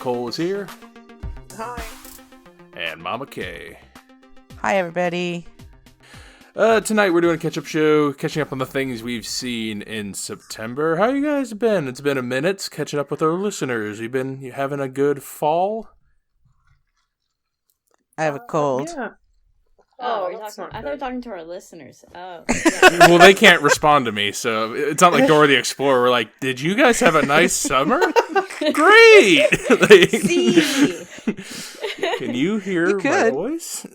Cole is here. Hi. And Mama Kay. Hi, everybody. Tonight we're doing a catch-up show, catching up on the things we've seen in September. How you guys been? It's been a minute catching up with our listeners. You having a good fall? I have a cold. Yeah. Oh, that's not I thought we were talking to our listeners. Oh, Well, they can't respond to me, so it's not like Dora the Explorer. We're like, did you guys have a nice summer? Great! see. Can you hear my voice?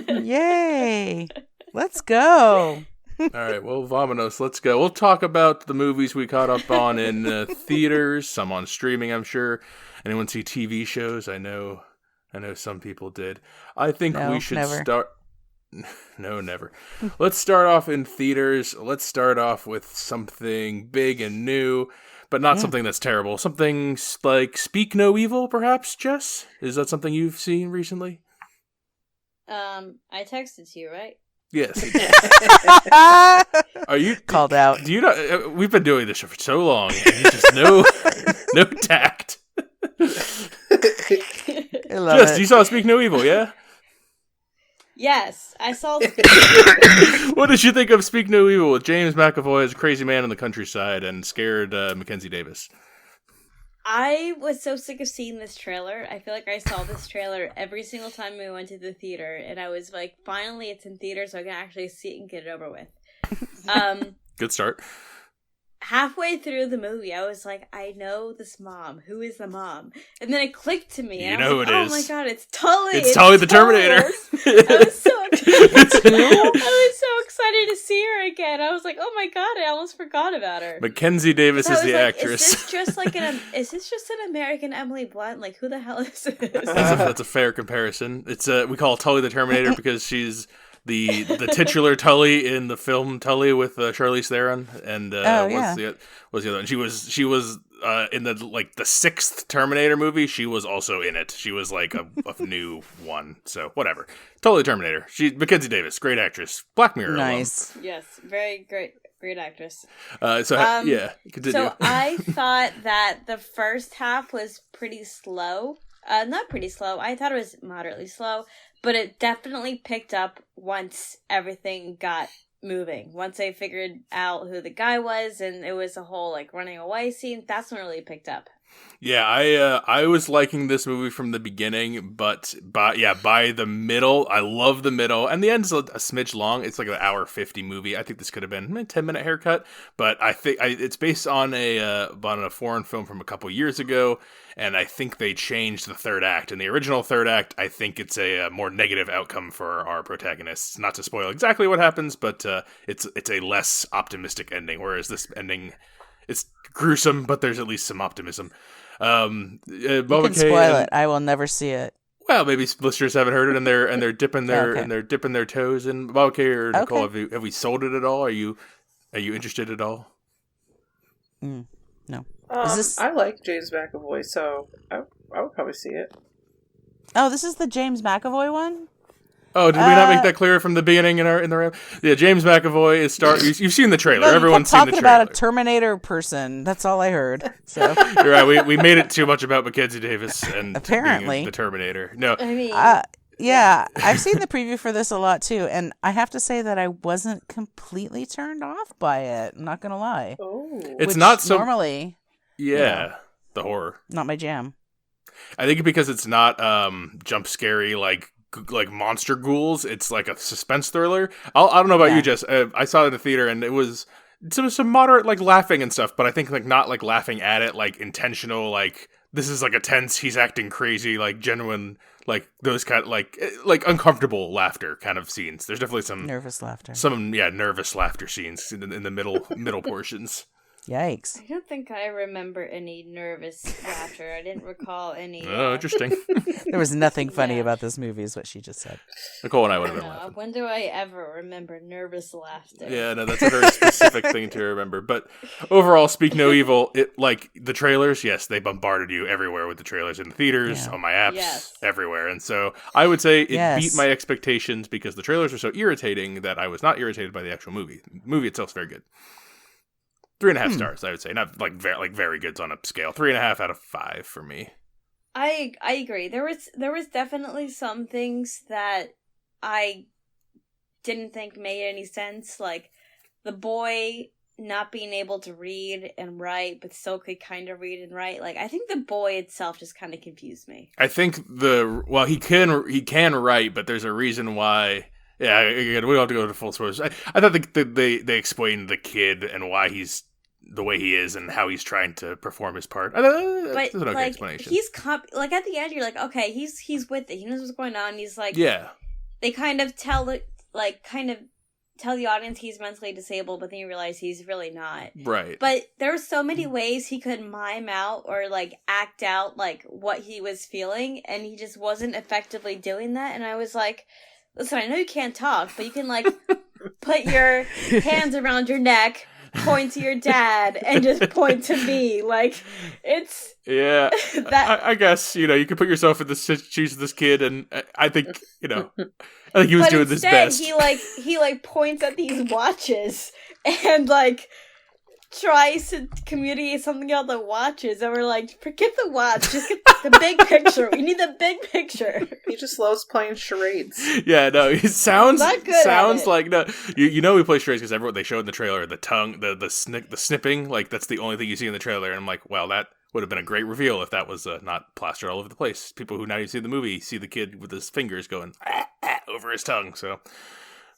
Yay! Let's go. All right, well, vamonos, let's go. We'll talk about the movies we caught up on in theaters, some on streaming, I'm sure. Anyone see TV shows? I know some people did. I think we should start... No, never. Let's start off in theaters. Let's start off with something big and new, but not something that's terrible. Something like Speak No Evil, perhaps, Jess? Is that something you've seen recently? I texted to you, right? Yes. Are you called out? Do you know? We've been doing this for so long, and you just no tact. I love Jess, it. you saw Speak No Evil, yeah? Yes, I saw. What did you think of Speak No Evil with James McAvoy as a crazy man in the countryside and scared Mackenzie Davis? I was so sick of seeing this trailer. I feel like I saw this trailer every single time we went to the theater, and I was like, finally it's in theater so I can actually see it and get it over with. Good start. Halfway through the movie, I was like, I know this mom. Who is the mom? And then it clicked to me. And I was like, oh my god, it's Tully! It's Tully the Terminator! I was so excited to see her again. I was like, oh my god, I almost forgot about her. Mackenzie Davis is the actress. Is this just an American Emily Blunt? Like, who the hell is this? That's a fair comparison. It's we call Tully the Terminator because she's the titular Tully in the film Tully with Charlize Theron, and was the other one. She was in the sixth Terminator movie. She was also in it. She was like a new one. So whatever. Tully the Terminator. Mackenzie Davis, great actress. Black Mirror. Nice. Alum. Yes, very great actress. Continue. So I thought that the first half was pretty slow. Not pretty slow. I thought it was moderately slow. But it definitely picked up once everything got moving. Once I figured out who the guy was and it was a whole like running away scene, that's when it really picked up. Yeah, I was liking this movie from the beginning, but by the middle, I love the middle, and the end's a smidge long. It's like an hour 50 movie. I think this could have been a 10-minute haircut, but I think it's based on a foreign film from a couple years ago, and I think they changed the third act. In the original third act, I think it's a more negative outcome for our protagonists. Not to spoil exactly what happens, but it's a less optimistic ending, whereas this ending, it's gruesome, but there's at least some optimism. You can spoil it. I will never see it. Well, maybe listeners haven't heard it, and they're dipping their toes in. Bobby K or Nicole, have we sold it at all? Are you interested at all? No. I like James McAvoy, so I would probably see it. Oh, this is the James McAvoy one? Oh, did we not make that clear from the beginning in the Yeah, James McAvoy is You've seen the trailer. No, Everyone's seen the trailer. Talking about a Terminator person. That's all I heard. So you're right. We made it too much about Mackenzie Davis and apparently the Terminator. No, I mean, yeah, I've seen the preview for this a lot too, and I have to say that I wasn't completely turned off by it. I'm not gonna lie. Oh, it's not so normally. Yeah, the horror. Not my jam. I think because it's not jump scary like monster ghouls. It's like a suspense thriller. I don't know about you, Jess. I saw it in the theater, and it was some moderate like laughing and stuff, but I think like not like laughing at it, like intentional, like this is like a tense, he's acting crazy, like genuine, like those kind of like uncomfortable laughter kind of scenes. There's definitely some nervous laughter. Nervous laughter scenes in the middle portions. Yikes. I don't think I remember any nervous laughter. I didn't recall any. Oh, interesting. There was nothing funny about this movie, is what she just said. Nicole and I would have been laughing. When do I ever remember nervous laughter? Yeah, no, that's a very specific thing to remember. But overall, Speak No Evil, it like the trailers, yes, they bombarded you everywhere with the trailers in the theaters, on my apps, everywhere. And so I would say it beat my expectations because the trailers were so irritating that I was not irritated by the actual movie. The movie itself is very good. 3.5 stars, I would say. Not like very good on a scale. 3.5 out of 5 for me. I agree. There was definitely some things that I didn't think made any sense, like the boy not being able to read and write, but still could kind of read and write. Like, I think the boy itself just kind of confused me. I think he can write, but there's a reason why. Yeah, again, we don't have to go to full spoilers. I thought they explained the kid and why he's the way he is and how he's trying to perform his part. That's an okay explanation. He's like at the end, you're like, okay, he's with it. He knows what's going on. He's like, yeah. They kind of tell the audience he's mentally disabled, but then you realize he's really not. Right. But there were so many ways he could mime out or like act out like what he was feeling, and he just wasn't effectively doing that. And I was like, listen, I know you can't talk, but you can like put your hands around your neck, point to your dad, and just point to me. Like, it's... Yeah, I guess, you could put yourself in the shoes of this kid, and I think, I think he was doing his best. He points at these watches and, like, tries to communicate something about the watches, and we're like, forget the watch, just get the big picture. We need the big picture. He just loves playing charades. Yeah, no, it sounds like no. We play charades because they showed in the trailer the tongue, the snipping, like that's the only thing you see in the trailer, and I'm like, well, that would have been a great reveal if that was not plastered all over the place. People who now you see the movie see the kid with his fingers going over his tongue. So,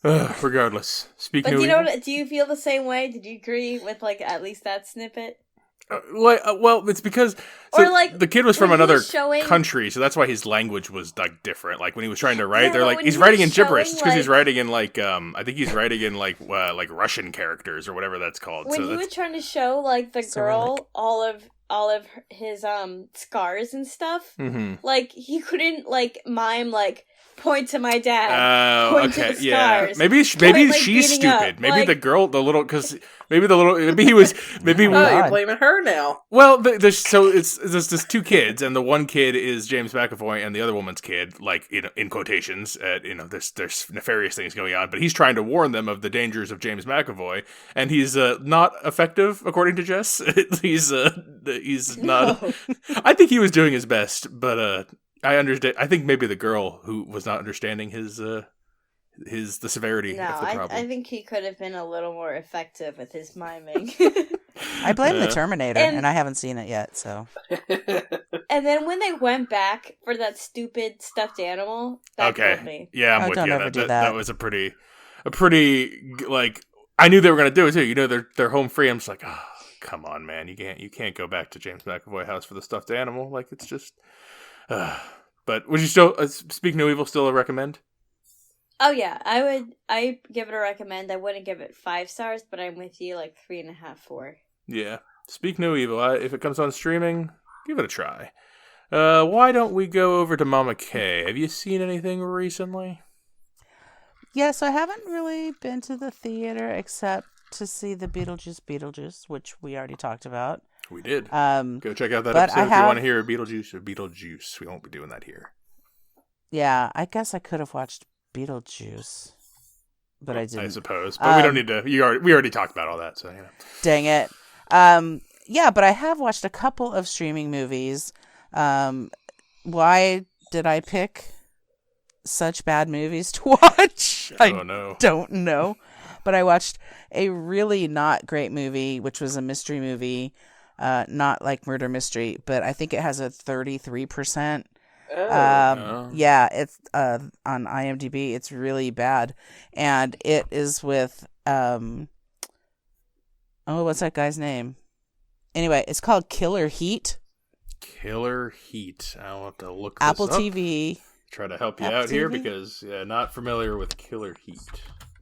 regardless, speaking. But do you feel the same way? Did you agree with like at least that snippet? Well, it's because the kid was from another country, so that's why his language was like different. Like when he was trying to write, they're like he's writing in gibberish. It's because he's writing in like I think he's writing in like Russian characters or whatever that's called. When he was trying to show like the girl all of his scars and stuff, like he couldn't like mime like point to my dad. Point to the scars. Maybe she's stupid. Maybe the girl, maybe he was. Maybe you're blaming her now. Well, there's just two kids, and the one kid is James McAvoy, and the other woman's kid, like in quotations, there's nefarious things going on, but he's trying to warn them of the dangers of James McAvoy, and he's not effective according to Jess. he's not. No. I think he was doing his best, but I understand. I think maybe the girl who was not understanding the severity of the problem. I think he could have been a little more effective with his miming. I blame the Terminator, and I haven't seen it yet. So. And then when they went back for that stupid stuffed animal, that killed me. Yeah, I'm with don't you. Ever do that. That was a pretty like. I knew they were gonna do it too. They're home free. I'm just like, oh, come on, man. You can't go back to James McAvoy house for the stuffed animal. Like it's just. But would you still Speak No Evil still a recommend? Oh yeah, I give it a recommend. I wouldn't give it 5 stars, but I'm with you, like 3.5, 4. Yeah, Speak No Evil. If it comes on streaming, give it a try. Why don't we go over to Mama K? Have you seen anything recently? Yes, I haven't really been to the theater except to see the Beetlejuice, which we already talked about. We did. Go check out that episode if you want to hear Beetlejuice. We won't be doing that here. Yeah, I guess I could have watched Beetlejuice, but I didn't. I suppose, but we don't need to. We already talked about all that, so Dang it. Yeah, but I have watched a couple of streaming movies. Why did I pick such bad movies to watch? I don't know. But I watched a really not great movie, which was a mystery movie. Not like murder mystery, but I think it has a 33%. Yeah, it's on IMDb. It's really bad, and it is with what's that guy's name? Anyway, it's called Killer Heat. Killer Heat. I'll have to look. Apple this up. TV. Try to help you out here because not familiar with Killer Heat.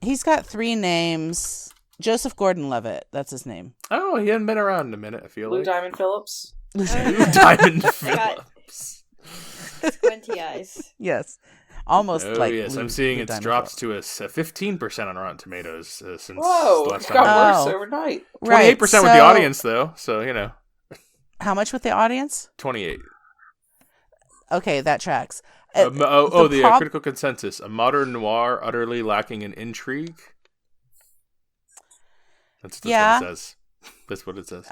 He's got 3 names. Joseph Gordon-Levitt, that's his name. Oh, he hadn't been around in a minute, I feel Blue like. Diamond Phillips. Blue Diamond Phillips. Squinty eyes. Yes. Almost like yes, Blue, I'm seeing Blue it's Diamond dropped Phillips. to a 15% on Rotten Tomatoes since Whoa, last it time. got worse overnight. 28% with the audience, though, so, How much with the audience? 28. Okay, that tracks. The critical consensus. A modern noir utterly lacking in intrigue. That's what it says. That's what it says.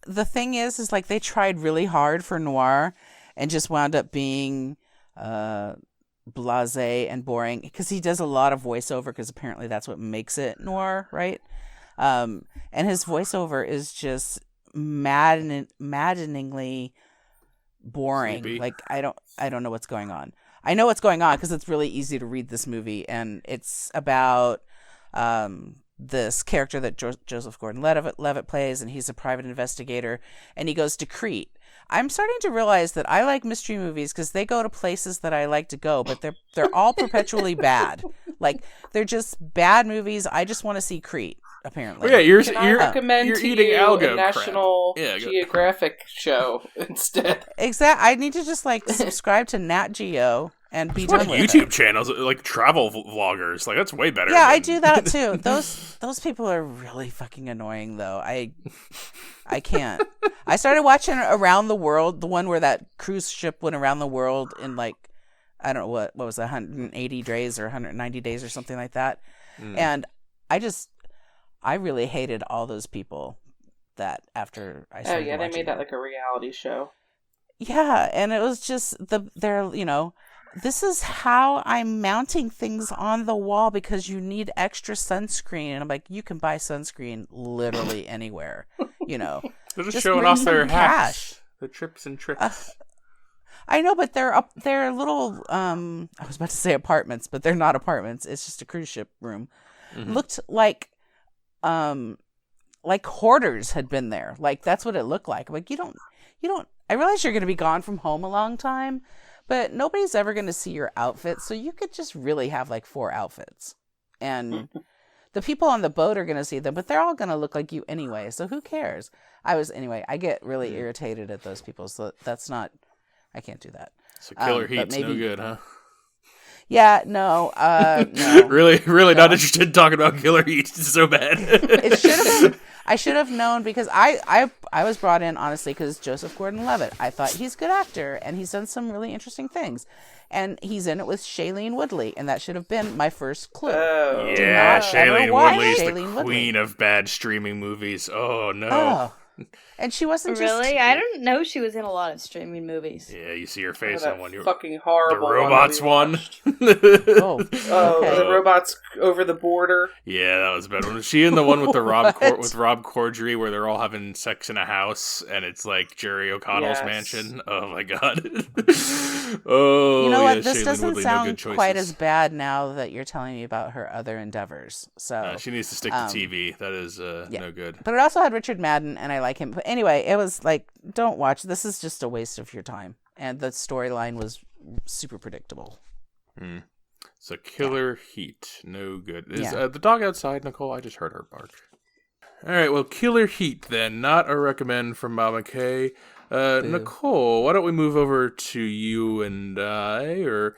The thing is like they tried really hard for noir, and just wound up being blasé and boring, because he does a lot of voiceover, because apparently that's what makes it noir, right? And his voiceover is just maddeningly boring. Sleepy. Like I don't know what's going on. I know what's going on because it's really easy to read this movie, and it's about this character that Joseph Gordon-Levitt plays, and he's a private investigator, and he goes to Crete. I'm starting to realize that I like mystery movies because they go to places that I like to go, but they're all perpetually bad. Like, they're just bad movies. I just want to see Crete, apparently. Well, yeah, Can I recommend you're to eating you algo a National crap. Geographic show instead? Exactly. I need to just subscribe to Nat Geo and be done with YouTube it. channels, like travel vloggers. Like, that's way better. Yeah, I do that too. Those people are really fucking annoying, though. I can't. I started watching Around the World, the one where that cruise ship went around the world in I don't know what was it, 180 days or 190 days or something like that. And I really hated all those people that after I started they made that it. like a reality show. Yeah, and it was just this is how I'm mounting things on the wall because you need extra sunscreen. And I'm like, you can buy sunscreen literally anywhere, They're just bring showing off their some hacks. cash. The trips and tricks. I know, but they're little, I was about to say apartments, but they're not apartments. It's just a cruise ship room. Mm-hmm. Looked like hoarders had been there. Like, that's what it looked like. I'm like, you don't, I realize you're going to be gone from home a long time, but nobody's ever going to see your outfit. So you could just really have 4 outfits, and the people on the boat are going to see them, but they're all going to look like you anyway. So who cares? I get really irritated at those people. So I can't do that. So Killer Heat's no good, huh? Yeah, no. No. really not interested in talking about Killer Heat. It's so bad. It should have been. I should have known because I was brought in, honestly, because Joseph Gordon-Levitt. I thought he's a good actor, and he's done some really interesting things. And he's in it with Shailene Woodley, and that should have been my first clue. Oh. Yeah, Shailene Woodley's the Shailene queen of bad streaming movies. Oh, no. Oh. And she wasn't really? I didn't know she was in a lot of streaming movies. Yeah, you see her face that on one. Fucking horrible. The Robots one. Oh, okay. The Robots over the border. Yeah, that was a bad one. Was she in the one with the Rob Corddry where they're all having sex in a house and it's like Jerry O'Connell's mansion? Oh my god. Oh, you know what? Yeah, this Shailene doesn't Woodley, sound no quite as bad now that you're telling me about her other endeavors. So she needs to stick to TV. That is no good. But it also had Richard Madden, and I like him. But anyway, it was like, don't watch. This is just a waste of your time. And the storyline was super predictable. So Killer Heat, no good. Is the dog outside, Nicole? I just heard her bark. All right, well, Killer Heat then. Not a recommend from Mama K. Nicole, why don't we move over to you and I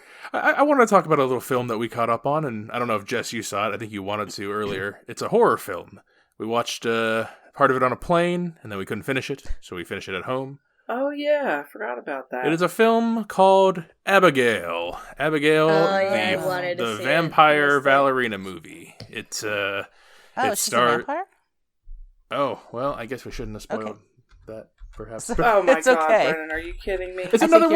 want to talk about a little film that we caught up on, and I don't know if Jess, you saw it. I think you wanted to earlier. It's a horror film. We watched part of it on a plane, and then we couldn't finish it, so we finished it at home. Oh, yeah. I forgot about that. It is a film called Abigail. Abigail, the vampire ballerina movie. It's she's a vampire? Oh, well, I guess we shouldn't have spoiled that, perhaps. Oh my god, okay. Brennan, are you kidding me? It's another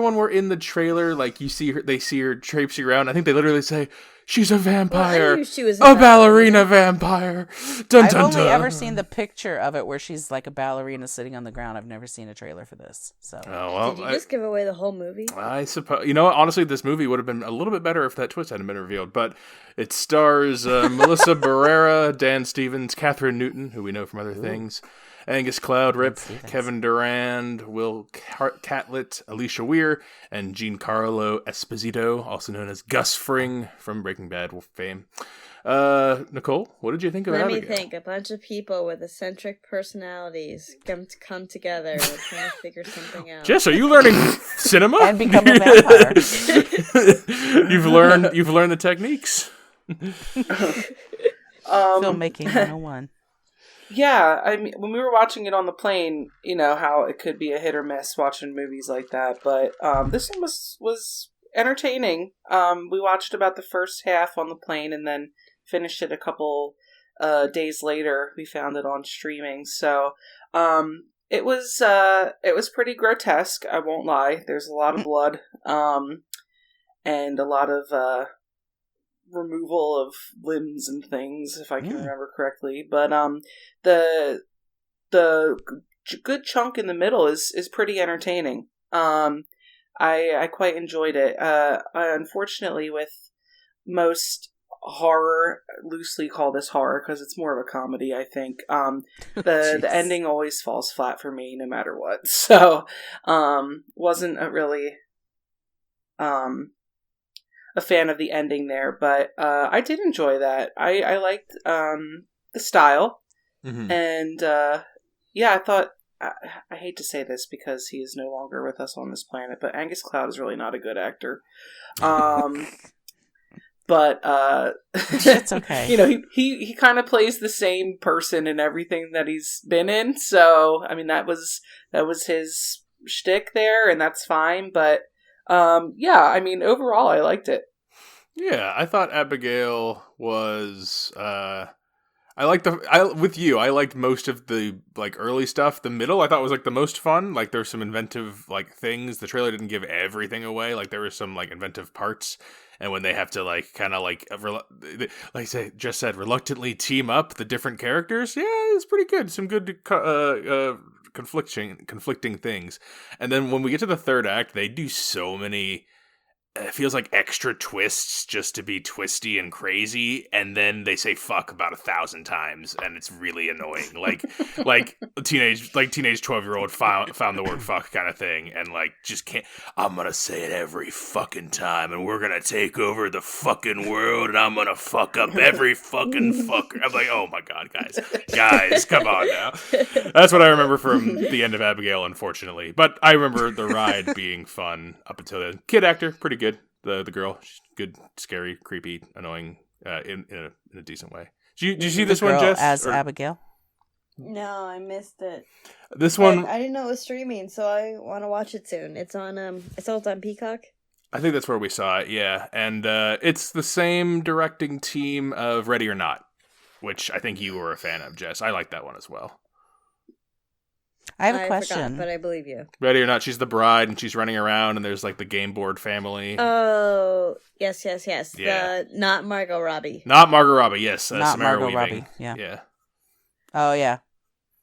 one where in the trailer, like, they see her traipsing around. I think they literally say, she's a vampire. Well, I knew she was a ballerina vampire. Dun, dun, I've only dun. ever seen the picture of it where she's like a ballerina sitting on the ground. I've never seen a trailer for this. So. Oh, well, did you just give away the whole movie? I suppose. You know what? Honestly, this movie would have been a little bit better if that twist hadn't been revealed. But it stars Melissa Barrera, Dan Stevens, Catherine Newton, who we know from other things, Angus Cloud Rip, Kevin Durand, Will Catlett, Alicia Weir, and Giancarlo Esposito, also known as Gus Fring from Breaking Bad fame. Nicole, what did you think of Abigail? Let me think. A bunch of people with eccentric personalities come together and trying to figure something out. Jess, are you learning cinema? And become a vampire. You've learned the techniques. Filmmaking 101. Yeah, I mean, when we were watching it on the plane, you know how it could be a hit or miss watching movies like that. But this one was entertaining. We watched about the first half on the plane and then finished it a couple days later. We found it on streaming. So It was pretty grotesque, I won't lie. There's a lot of blood, and a lot of removal of limbs and things, if I can remember correctly. But the good chunk in the middle is pretty entertaining. I quite enjoyed it. Unfortunately, with most horror, loosely call this horror because it's more of a comedy, I think, the ending always falls flat for me no matter what. So wasn't really a fan of the ending there, but I did enjoy that. I liked the style, and I thought, I hate to say this because he is no longer with us on this planet, but Angus Cloud is really not a good actor. But it's okay. You know, he kind of plays the same person in everything that he's been in. So I mean, that was his shtick there, and that's fine. But I mean, overall, I liked it. Yeah, I thought Abigail was. I liked I liked most of the like early stuff. The middle I thought was like the most fun. Like there's some inventive like things. The trailer didn't give everything away. Like there were some like inventive parts. And when they have to like kind of like I just said reluctantly team up the different characters, yeah, it's pretty good. Some good conflicting things. And then when we get to the third act, they do so many. It feels like extra twists just to be twisty and crazy, and then they say fuck about 1,000 times, and it's really annoying. Like teenage 12-year-old found the word fuck kind of thing, and like just can't. I'm gonna say it every fucking time, and we're gonna take over the fucking world, and I'm gonna fuck up every fucking fucker. I'm like, oh my god, guys, come on now. That's what I remember from the end of Abigail, unfortunately. But I remember the ride being fun up until then. Kid actor, pretty good. The girl, she's good, scary, creepy, annoying, in a decent way. Did you see this one, Jess? As Abigail? No, I missed it. This one, I didn't know it was streaming, so I want to watch it soon. It's on it's on Peacock. I think that's where we saw it. Yeah, and it's the same directing team of Ready or Not, which I think you were a fan of, Jess. I like that one as well. I have a question. Forgot, but I believe you. Ready or Not, she's the bride, and she's running around, and there's like the game board family. Oh, yes. Yeah. Not Margot Robbie. Not Margot Robbie, yes. Not Samara Margot Weaving. Robbie, yeah. Yeah. Oh, yeah.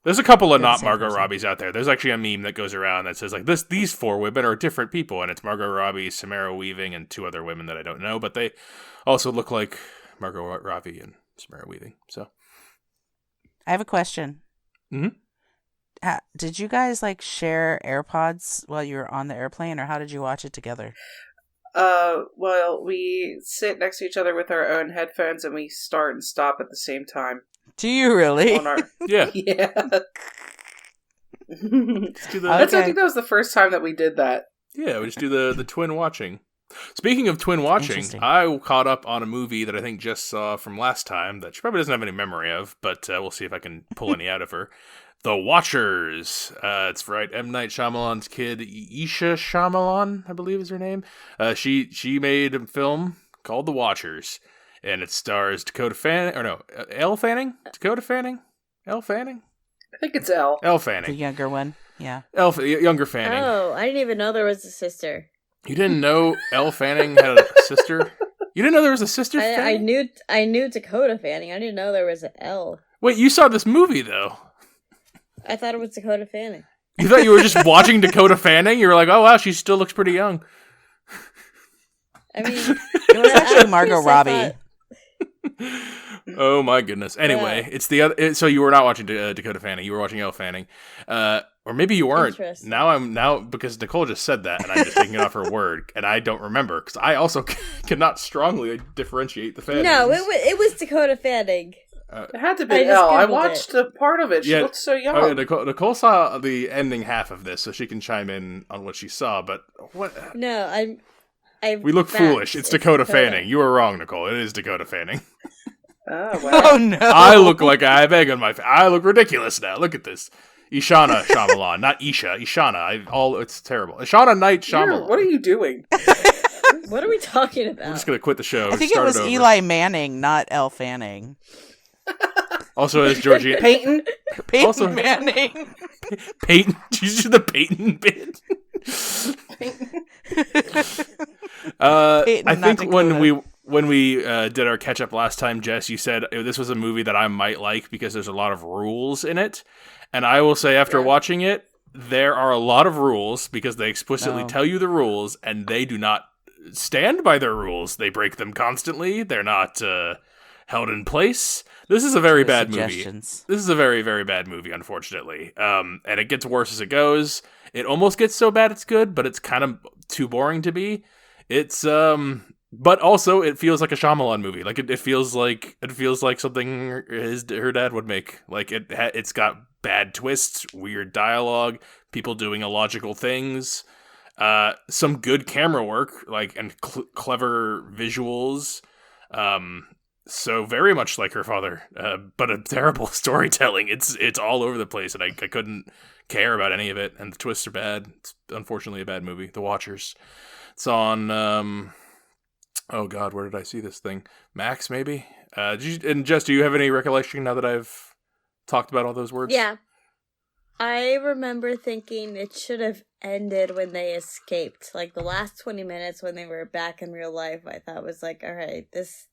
There's a couple of not same Margot person. Robbies out there. There's actually a meme that goes around that says like these four women are different people, and it's Margot Robbie, Samara Weaving, and two other women that I don't know, but they also look like Margot Robbie and Samara Weaving. So I have a question. Mm-hmm. Did you guys like share AirPods while you were on the airplane, or how did you watch it together? Well, we sit next to each other with our own headphones, and we start and stop at the same time. Do you really? On our yeah. yeah. Let's do the, I think that was the first time that we did that. Yeah, we just do the twin watching. Speaking of twin watching, I caught up on a movie that I think Jess saw from last time that she probably doesn't have any memory of, but we'll see if I can pull any out of her. The Watchers. It's right. M. Night Shyamalan's kid, Isha Shyamalan, I believe is her name. She made a film called The Watchers, and it stars Dakota Fanning, or no, Elle Fanning? Dakota Fanning? Elle Fanning? I think it's Elle. Elle Fanning. The younger one, yeah. Younger Fanning. Oh, I didn't even know there was a sister. You didn't know Elle Fanning had a sister? You didn't know there was a sister Fanning? I knew Dakota Fanning. I didn't know there was an L. Wait, you saw this movie, though. I thought it was Dakota Fanning. You thought you were just watching Dakota Fanning? You were like, oh, wow, she still looks pretty young. I mean, it was actually Margot Robbie. Oh, my goodness. Anyway, it's the other. So you were not watching Dakota Fanning. You were watching Elle Fanning. Or maybe you weren't. Now, because Nicole just said that, and I'm just taking it off her word, and I don't remember, because I also cannot strongly differentiate the Fannings. No, it was Dakota Fanning. It had to be Elle. I watched a part of it. She looked so young. Oh, yeah, Nicole saw the ending half of this, so she can chime in on what she saw. But what? No, we look foolish. It's Dakota Fanning. You were wrong, Nicole. It is Dakota Fanning. Oh, wow. Oh no! I look like I have egg on my face. I look ridiculous now. Look at this. Ishana Shyamalan, not Isha. Ishana. It's terrible. Ishana Night Shyamalan. What are you doing? What are we talking about? We're just gonna quit the show. I think it was Eli Manning, not Elle Fanning. Also, as Georgie Peyton Manning. Peyton, did you do the Peyton bit? I think when we did our catch up last time, Jess, you said this was a movie that I might like because there's a lot of rules in it, and I will say after watching it, there are a lot of rules because they explicitly tell you the rules, and they do not stand by their rules. They break them constantly. They're not held in place. This is a very bad movie. This is a very, very bad movie, unfortunately. And it gets worse as it goes. It almost gets so bad it's good, but it's kind of too boring to be. It's but also it feels like a Shyamalan movie. Like it feels like something her dad would make. Like it's got bad twists, weird dialogue, people doing illogical things, some good camera work, like and clever visuals. So very much like her father, but a terrible storytelling. It's all over the place, and I couldn't care about any of it. And the twists are bad. It's unfortunately a bad movie. The Watchers. It's on. Oh God, where did I see this thing? Max, maybe. And Jess, do you have any recollection now that I've talked about all those words? Yeah, I remember thinking it should have ended when they escaped. Like the last 20 minutes when they were back in real life, I thought was like, all right, this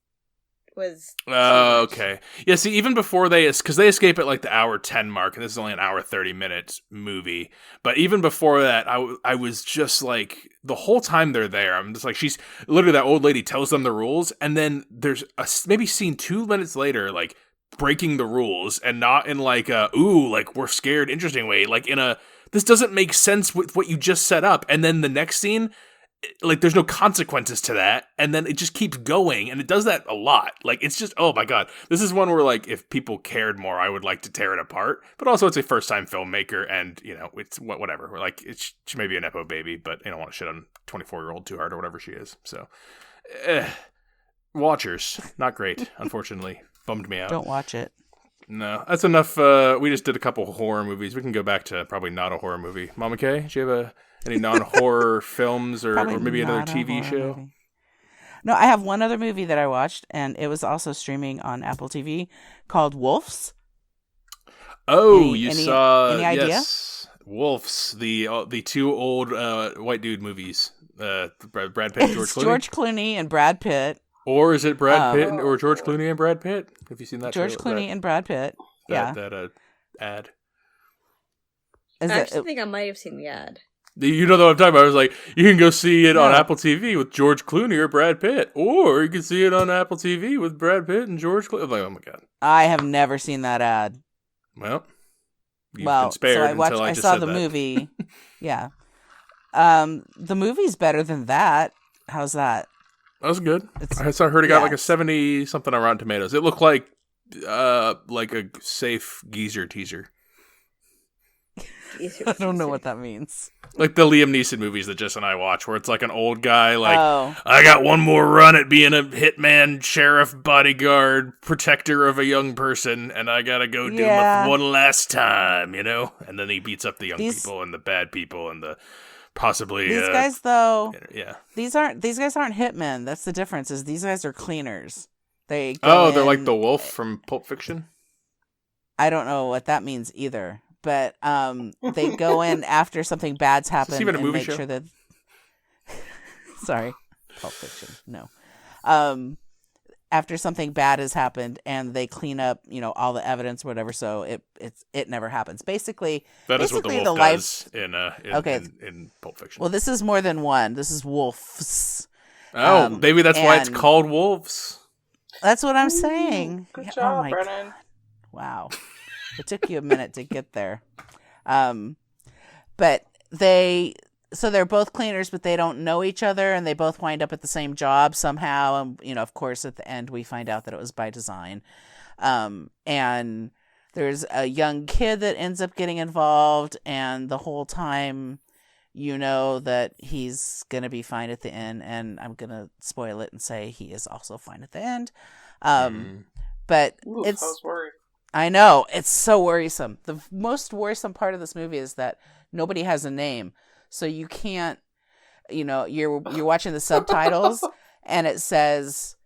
was okay. Yeah, see, even before because they escape at like the hour 10 mark, and this is only an hour 30-minute movie, but even before that, I was just like, the whole time they're there, I'm just like, she's literally, that old lady tells them the rules, and then there's maybe scene 2 minutes later, like breaking the rules, and not in like ooh, like we're scared interesting way, like in a, this doesn't make sense with what you just set up, and then the next scene, like there's no consequences to that, and then it just keeps going, and it does that a lot. Like it's just, oh my God, this is one where like if people cared more, I would like to tear it apart. But also it's a first time filmmaker, and you know it's whatever. We're like, she may be a nepo baby, but you don't want to shit on 24-year-old too hard or whatever she is. So, Watchers, not great, unfortunately. Bummed me out. Don't watch it. No, that's enough. We just did a couple horror movies. We can go back to probably not a horror movie. Mama Kay, do you have any non-horror films or maybe another TV show? Movie. No, I have one other movie that I watched, and it was also streaming on Apple TV, called Wolves. Oh, any idea? Yes, Wolves, the 2 old white dude movies. Brad Pitt, George Clooney. George Clooney and Brad Pitt. Or is it Brad Pitt or George Clooney and Brad Pitt? Have you seen that? George Clooney and Brad Pitt. That ad. I actually think I might have seen the ad. You know what I'm talking about. I was like, you can go see it on Apple TV with George Clooney or Brad Pitt, or you can see it on Apple TV with Brad Pitt and George Clooney. I'm like, oh my God. I have never seen that ad. Well, you've been spared until I just saw said the that. movie. Yeah. The movie's better than that. How's that? That was good. I heard it got like a 70-something on Rotten Tomatoes. It looked like a safe geezer teaser. I don't know what that means. Like the Liam Neeson movies that Jess and I watch, where it's like an old guy, like, I got one more run at being a hitman, sheriff, bodyguard, protector of a young person, and I gotta go do it one last time, you know? And then he beats up the young people and the bad people and the possibly... These guys, though, these guys aren't hitmen. That's the difference, is these guys are cleaners. They're like the wolf from Pulp Fiction? I don't know what that means either. But they go in after something bad's happened even a movie make show? sure that. Sorry, Pulp Fiction. No, after something bad has happened, and they clean up, all the evidence, whatever. So it never happens. Basically, that is what the wolf does in Pulp Fiction. Well, this is more than one. This is wolves. Oh, maybe that's why it's called Wolves. That's what I'm saying. Good job, Brennan. God. Wow. It took you a minute to get there. But they're both cleaners, but they don't know each other, and they both wind up at the same job somehow. And, of course, at the end, we find out that it was by design. And there's a young kid that ends up getting involved, and the whole time, that he's going to be fine at the end, and I'm going to spoil it and say he is also fine at the end. But I was worried. I know, it's so worrisome. The most worrisome part of this movie is that nobody has a name. So you can't, you're watching the subtitles and it says,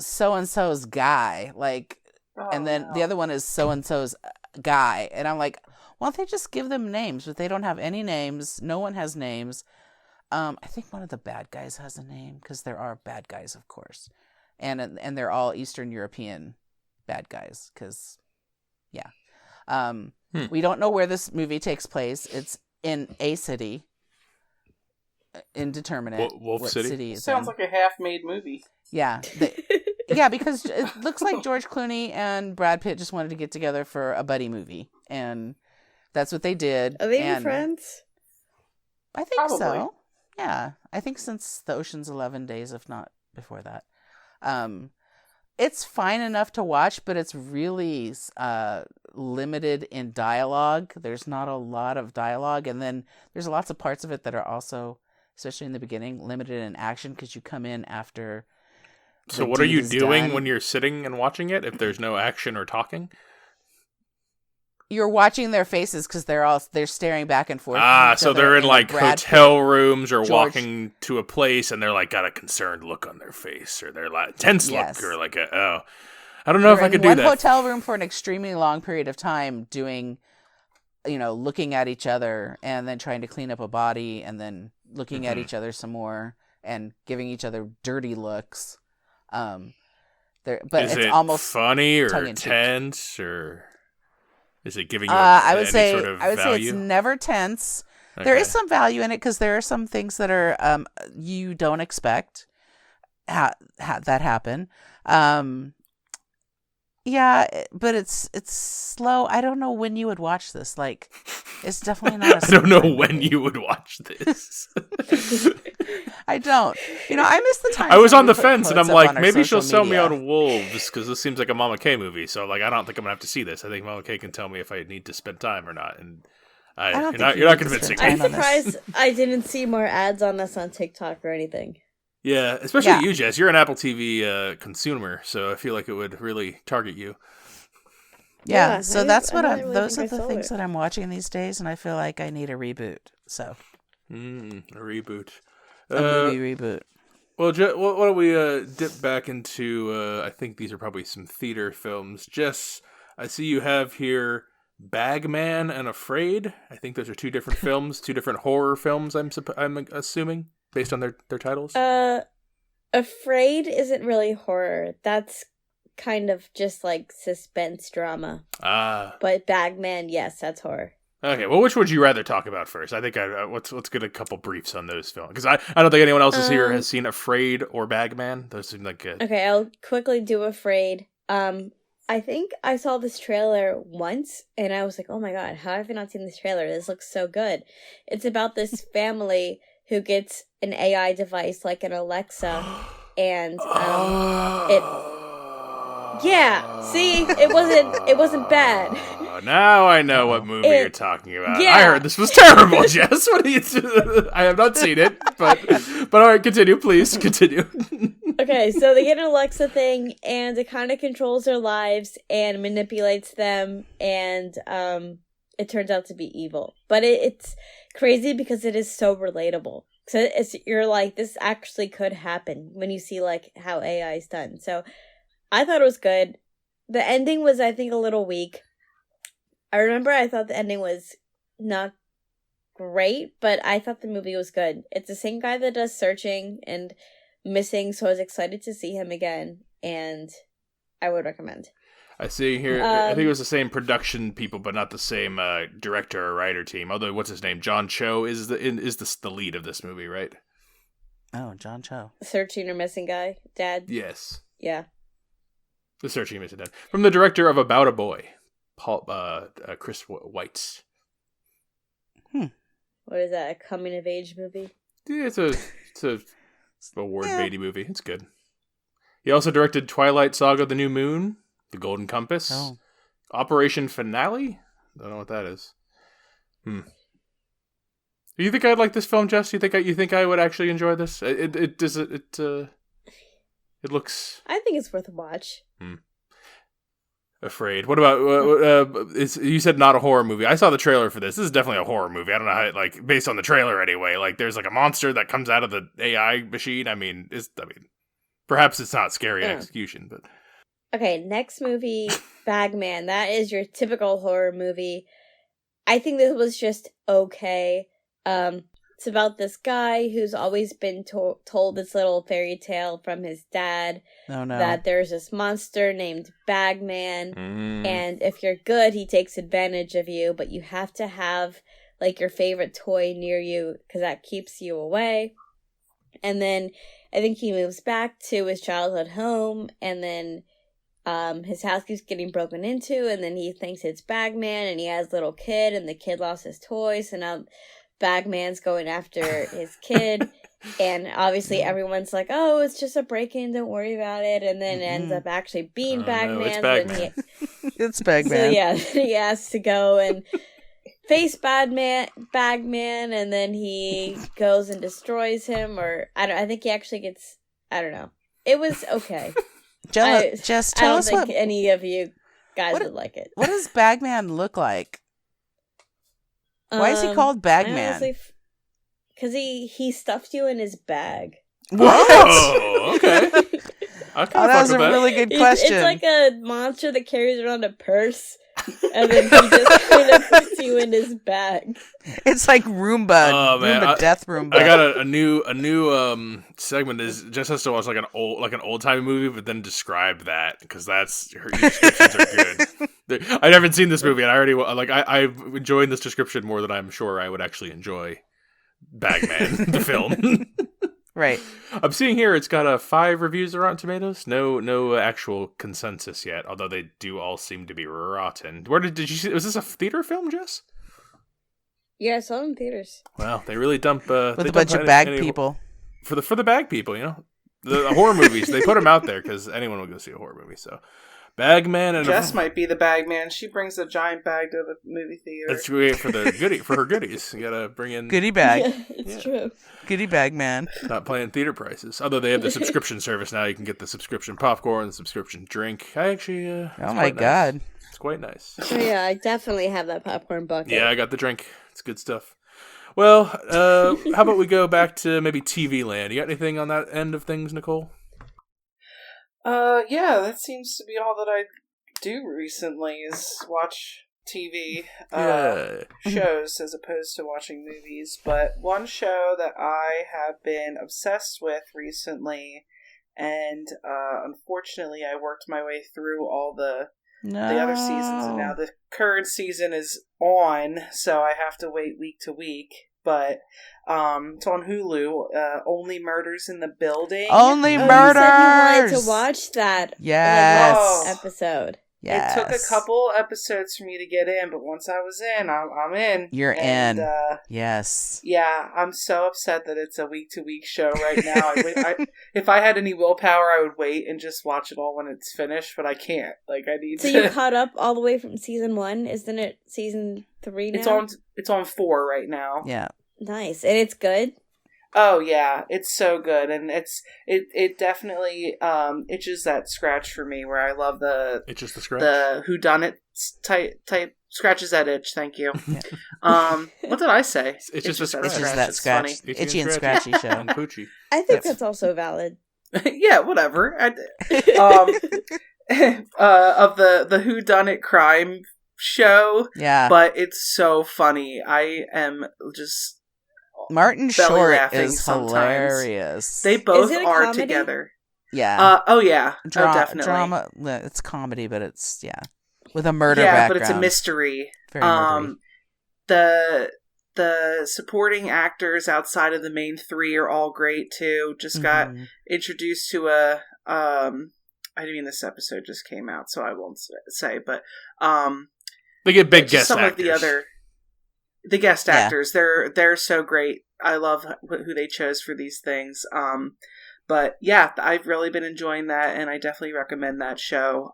so-and-so's guy, and then the other one is so-and-so's guy. And I'm like, Well, they just give them names, but they don't have any names. No one has names. I think one of the bad guys has a name, because there are bad guys, of course. And they're all Eastern European bad guys, because, yeah. We don't know where this movie takes place. It's in a city. Indeterminate. Wolf City? Sounds like a half-made movie. Yeah. Yeah, because it looks like George Clooney and Brad Pitt just wanted to get together for a buddy movie. And that's what they did. Are they even friends? I think Probably. so. Yeah. I think since the Ocean's 11 days, if not before that. It's fine enough to watch, but it's really limited in dialogue. There's not a lot of dialogue. And then there's lots of parts of it that are also, especially in the beginning, limited in action because you come in after. So what are you doing when you're sitting and watching it if there's no action or talking? You're watching their faces because they're staring back and forth. So they're in like hotel rooms or walking to a place, and they're like got a concerned look on their face, or they're like tense look, or like I don't know if I could do that. One hotel room for an extremely long period of time, doing, looking at each other, and then trying to clean up a body, and then looking at each other some more, and giving each other dirty looks. But is it's it almost funny or tense, or is it giving you I would say value? It's never tense. Okay. There is some value in it because there are some things that are you don't expect that happen. Yeah, but it's slow. I don't know when you would watch this. Like, it's definitely not. I don't know when you would watch this. I don't. I miss the time. I was on the fence, and I'm like, maybe she'll sell me on Wolves because this seems like a Mama K movie. So, like, I don't think I'm gonna have to see this. I think Mama K can tell me if I need to spend time or not. And you're not convincing me. I'm surprised I didn't see more ads on this on TikTok or anything. Yeah, especially you, Jess. You're an Apple TV consumer, so I feel like it would really target you. Yeah, so those are the things that I'm watching these days, and I feel like I need a reboot. So, a reboot, a movie reboot. Well, why don't we dip back into? I think these are probably some theater films. Jess, I see you have here Bagman and Afraid. I think those are two different films, two different horror films. I'm assuming. Based on their titles? Afraid isn't really horror. That's kind of just like suspense drama. But Bagman, yes, that's horror. Okay, well, which would you rather talk about first? I think let's get a couple briefs on those films because I don't think anyone else here has seen Afraid or Bagman. Those seem like good. Okay, I'll quickly do Afraid. I think I saw this trailer once and I was like, oh my god, how have I not seen this trailer? This looks so good. It's about this family who gets an AI device like an Alexa, and it wasn't bad. Now I know what movie you're talking about. Yeah. I heard this was terrible, Jess. What are you doing? I have not seen it, but all right, continue, please continue. Okay, so they get an Alexa thing, and it kind of controls their lives and manipulates them, and it turns out to be evil. But it's crazy because it is so relatable. So you're like, this actually could happen when you see like how AI is done. So I thought it was good. The ending was, I think, a little weak. I remember I thought the ending was not great, but I thought the movie was good. It's the same guy that does Searching and Missing, so I was excited to see him again, and I would recommend. I see here. I think it was the same production people, but not the same director or writer team. Although, what's his name? John Cho is the lead of this movie, right? Oh, John Cho. Searching or Missing guy, Dad. Yes. Yeah. The Searching or Missing Dad from the director of About a Boy, Chris Weitz. What is that? A coming of age movie? Yeah, it's a award baity movie. It's good. He also directed Twilight Saga: The New Moon, The Golden Compass, Operation Finale. Don't know what that is. Do you think I'd like this film, Jess? You think I would actually enjoy this? It looks. I think it's worth a watch. Afraid. What about you said not a horror movie. I saw the trailer for this. This is definitely a horror movie. I don't know how based on the trailer anyway. Like there's like a monster that comes out of the AI machine. I mean, perhaps it's not scary in execution, but okay, next movie, Bagman. That is your typical horror movie. I think this was just okay. It's about this guy who's always been told this little fairy tale from his dad that there's this monster named Bagman, and if you're good, he takes advantage of you, but you have to have like your favorite toy near you because that keeps you away. And then I think he moves back to his childhood home, and then his house keeps getting broken into, and then he thinks it's Bagman, and he has a little kid, and the kid lost his toys, so now Bagman's going after his kid, and obviously everyone's like, "Oh, it's just a break-in, don't worry about it," and then it ends up actually being Bagman. No, it's Bagman. It's Bagman. So yeah, he has to go and face Bagman, and then he goes and destroys him, or I think he actually gets. I don't know. It was okay. Just tell us I don't think any of you guys would like it. What does Bagman look like? Why is he called Bagman? Because he stuffed you in his bag. What? Oh, okay. That was a really good question. It's like a monster that carries around a purse, and then he just kind of puts you in his bag. It's like Roomba. Oh man, Death Roomba. I got a new segment. Is Jess has to watch like an old timey movie, but then describe that because that's her descriptions are good. I haven't seen this movie, and I already I'm enjoying this description more than I'm sure I would actually enjoy Bagman the film. Right. I'm seeing here it's got 5 reviews on Rotten Tomatoes. No actual consensus yet, although they do all seem to be rotten. Where did you see? Was this a theater film, Jess? Yeah, I saw it in theaters. Well, they really dump with a bunch of bag people. For the bag people, the horror movies. They put them out there because anyone will go see a horror movie. So, Bagman and Jess might be the Bagman. She brings a giant bag to the movie theater. That's great for her goodies. You gotta bring in goodie bag. Yeah, it's true. Goodie bag man. Not playing theater prices. Although they have the subscription service now, you can get the subscription popcorn, the subscription drink. I actually, oh my god, it's quite nice. Oh yeah, I definitely have that popcorn bucket. Yeah, I got the drink. It's good stuff. Well, how about we go back to maybe TV land? You got anything on that end of things, Nicole? Yeah, that seems to be all that I do recently is watch TV shows as opposed to watching movies. But one show that I have been obsessed with recently, and unfortunately I worked my way through all the other seasons, and now the current season is on, so I have to wait week to week. But it's on Hulu. Only Murders in the Building. Only Murders. You said you wanted to watch that. Yes. Episode. Yes. It took a couple episodes for me to get in, but once I was in, I'm in. You're in. Yes. Yeah, I'm so upset that it's a week-to-week show right now. If I had any willpower, I would wait and just watch it all when it's finished, but I can't. I need to. So you caught up all the way from season 1? Isn't it season 3 now? It's on 4 right now. Yeah. Nice. And it's good? Oh yeah, it's so good, and it definitely itches that scratch for me where I love the whodunit type scratches that itch. Thank you. Yeah. What did I say? It's just a scratch. It's just that scratch. Itchy and scratchy show. And Poochie. I think that's also valid. Yeah, whatever. Of the whodunit crime show. Yeah, but it's so funny. I am just. Martin Short is hilarious. They both are comedy? Together. Yeah. Oh yeah. Definitely. Drama. It's comedy, but it's with a murder background. But it's a mystery. Very murdery. The supporting actors outside of the main 3 are all great too. Just got introduced to I mean, this episode just came out, so I won't say, but they get big guest some actors. Of the guest actors, they're so great. I love who they chose for these things. But yeah, I've really been enjoying that, and I definitely recommend that show.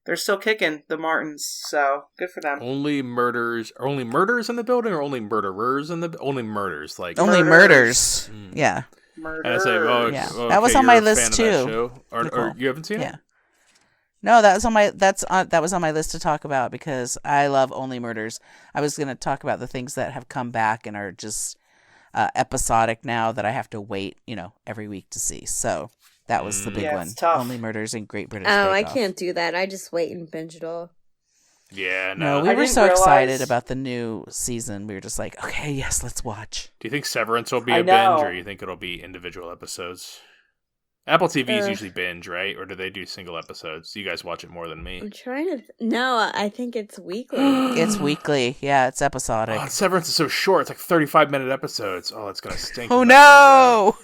They're still kicking, the Martins, so good for them. Only murders in the building, or only murderers in the only murders? Only murders. Yeah. Murders. That was on my list too. Or you haven't seen it? Yeah. No, that was on my list to talk about because I love Only Murders. I was going to talk about the things that have come back and are just episodic now that I have to wait, every week to see. So that was the big one. It's tough. Only Murders and Great British Bake I Off. can't do that. I just wait and binge it all. Yeah, No, we were so excited about the new season. We were just like, okay, yes, let's watch. Do you think Severance will be a binge, or do you think it'll be individual episodes? Apple TV is usually binge, right? Or do they do single episodes? You guys watch it more than me. I'm trying to... No, I think it's weekly. It's weekly. Yeah, it's episodic. Oh, Severance is so short. It's like 35-minute episodes. Oh, it's going to stink. Oh, no!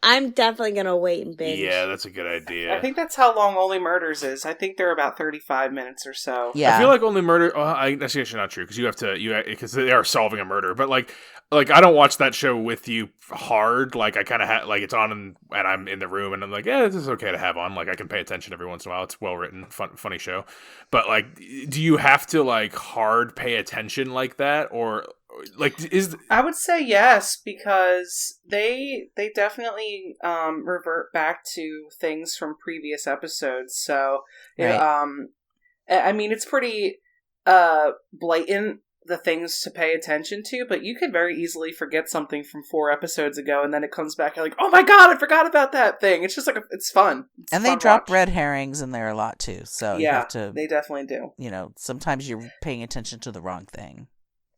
I'm definitely going to wait and binge. Yeah, that's a good idea. I think that's how long Only Murders is. I think they're about 35 minutes or so. Yeah. I feel like Only Murder... that's actually not true, because you have to... Because they are solving a murder. But, like I don't watch that show with you hard. Like, I kind of like, it's on and I'm in the room and I'm like, yeah, this is okay to have on. Like, I can pay attention every once in a while. It's well written, funny show. But, like, do you have to, like, hard pay attention like that? Or, like, I would say yes, because they definitely revert back to things from previous episodes. So, right. I mean, it's pretty blatant, the things to pay attention to, but you could very easily forget something from 4 episodes ago, and then it comes back, you're like, oh my god, I forgot about that thing. It's just like, it's fun. And they drop red herrings in there a lot too, so you have to... they definitely do. You know, sometimes you're paying attention to the wrong thing.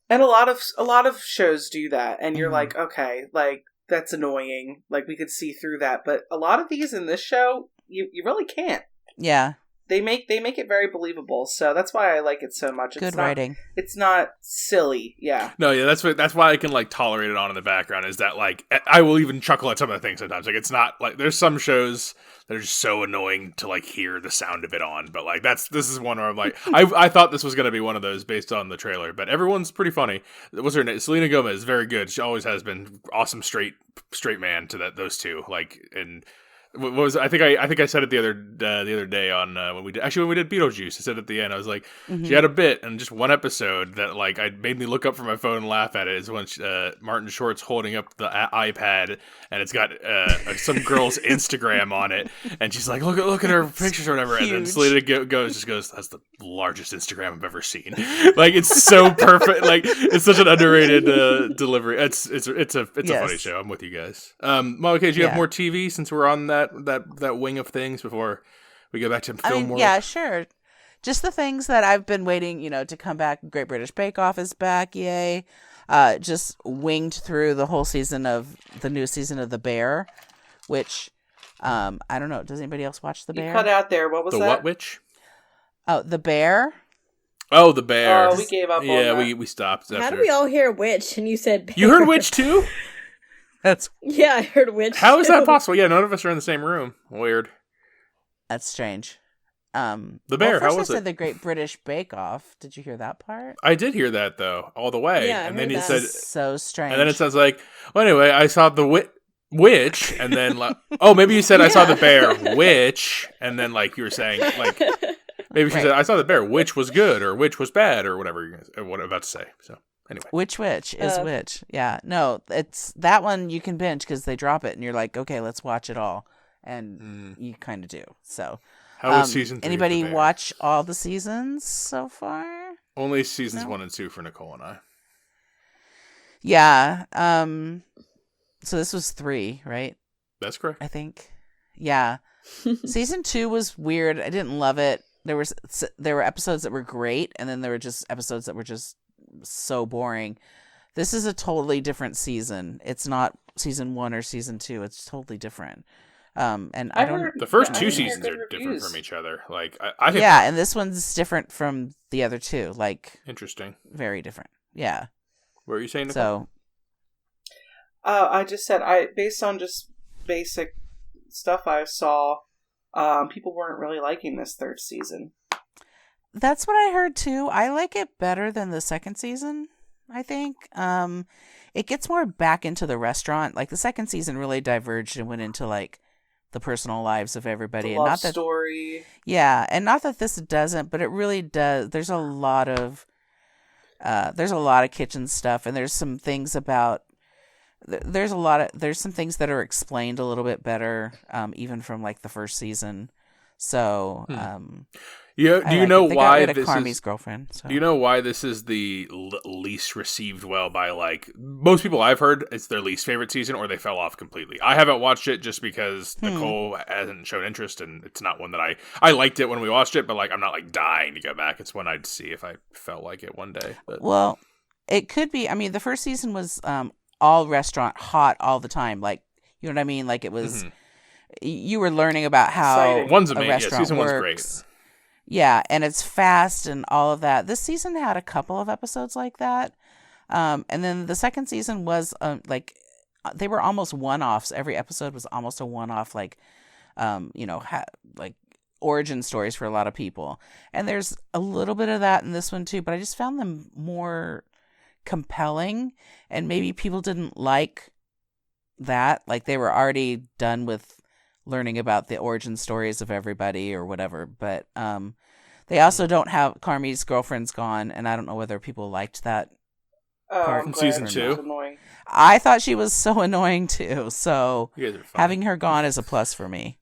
And a lot of shows do that, and you're like, okay, like, that's annoying. Like, we could see through that, but a lot of these in this show, you really can't. Yeah. They make it very believable, so that's why I like it so much. Good writing. It's not silly, yeah. No, yeah, that's why I can, like, tolerate it on in the background, is that, like, I will even chuckle at some of the things sometimes. Like, it's not, like, there's some shows that are just so annoying to, like, hear the sound of it on, but, like, this is one where I'm like, I thought this was going to be one of those based on the trailer, but everyone's pretty funny. What's her name? Selena Gomez, very good. She always has been awesome straight man to those two, like, and... What was I think I said it the other day on when we did Beetlejuice. I said at the end, I was like, she had a bit in just one episode that, like, I made me look up from my phone and laugh at it. Is when Martin Short's holding up the iPad and it's got some girl's Instagram on it, and she's like, look at her pictures or whatever, and then Selena goes, that's the largest Instagram I've ever seen. Like, it's so perfect. Like, it's such an underrated delivery. It's a funny show. I'm with you guys. Okay, do you have more TV since we're on that wing of things before we go back to film world? Yeah, sure. Just the things that I've been waiting, to come back. Great British Bake Off is back, yay. Just winged through the whole the new season of The Bear, which, I don't know. Does anybody else watch The Bear? You cut out there. What was that? The what witch? Oh, The Bear. Oh, The Bear. Oh, we gave up on that. Yeah, we stopped. How did we all hear witch and you said bear? You heard witch too? Yeah, I heard witch. How is that possible? Yeah, none of us are in the same room. Weird. That's strange. The Bear, how was I it? said The Great British Bake Off. Did you hear that part? I did hear that, though, all the way. Yeah, and then he said, so strange. And then it sounds like, well, anyway, I saw the witch, and then, like, oh, maybe you said I saw the bear, witch, and then, like, you were saying, like, maybe she said, I saw the bear, which was good, or which was bad, or whatever what I'm about to say, so. Anyway. Which is which? Yeah, no, it's that one you can binge because they drop it, and you're like, okay, let's watch it all, and you kind of do. So, how was season 3? Anybody watch all the seasons so far? Only seasons 1 and 2 for Nicole and I. Yeah. So this was 3, right? That's correct. I think. Yeah. Season 2 was weird. I didn't love it. There were episodes that were great, and then there were just episodes that were just so boring. This is a totally different season. It's not season 1 or season 2. It's totally different. And I don't. The first 2 seasons are different from each other. Like I think. Yeah, and this one's different from the other 2. Like, interesting. Very different. Yeah. What were you saying, Nicole? So. I just said based on just basic stuff I saw, people weren't really liking this 3rd season. That's what I heard too. I like it better than the 2nd season, I think. It gets more back into the restaurant. Like, the 2nd season really diverged and went into, like, the personal lives of everybody. The love story. Yeah, and not that this doesn't, but it really does. There's a lot of kitchen stuff, and there's some things about there's some things that are explained a little bit better, even from, like, the 1st season. So, Yeah, do you know they why got rid of this Carmi's is? girlfriend? So. Do you know why this is the least received well by like most people I've heard? It's their least favorite season, or they fell off completely. I haven't watched it just because Nicole hasn't shown interest, and it's not one that I liked it when we watched it, but like I'm not like dying to go back. It's one I'd see if I felt like it one day. But. Well, it could be. I mean, the first season was all restaurant hot all the time. Like, you know what I mean? Like it was. You were learning about how one's a amazing. restaurant Season works. One's great. Yeah, and it's fast and all of that. This season had a couple of episodes like that. And then the second season was like they were almost one-offs. Every episode was almost a one-off, like like origin stories for a lot of people. And there's a little bit of that in this one too, but I just found them more compelling, and maybe people didn't like that. Like they were already done with learning about the origin stories of everybody or whatever, but they also don't have Carmi's girlfriend's gone, and I don't know whether people liked that part from season 2. I thought she was so annoying too, so having her gone is a plus for me.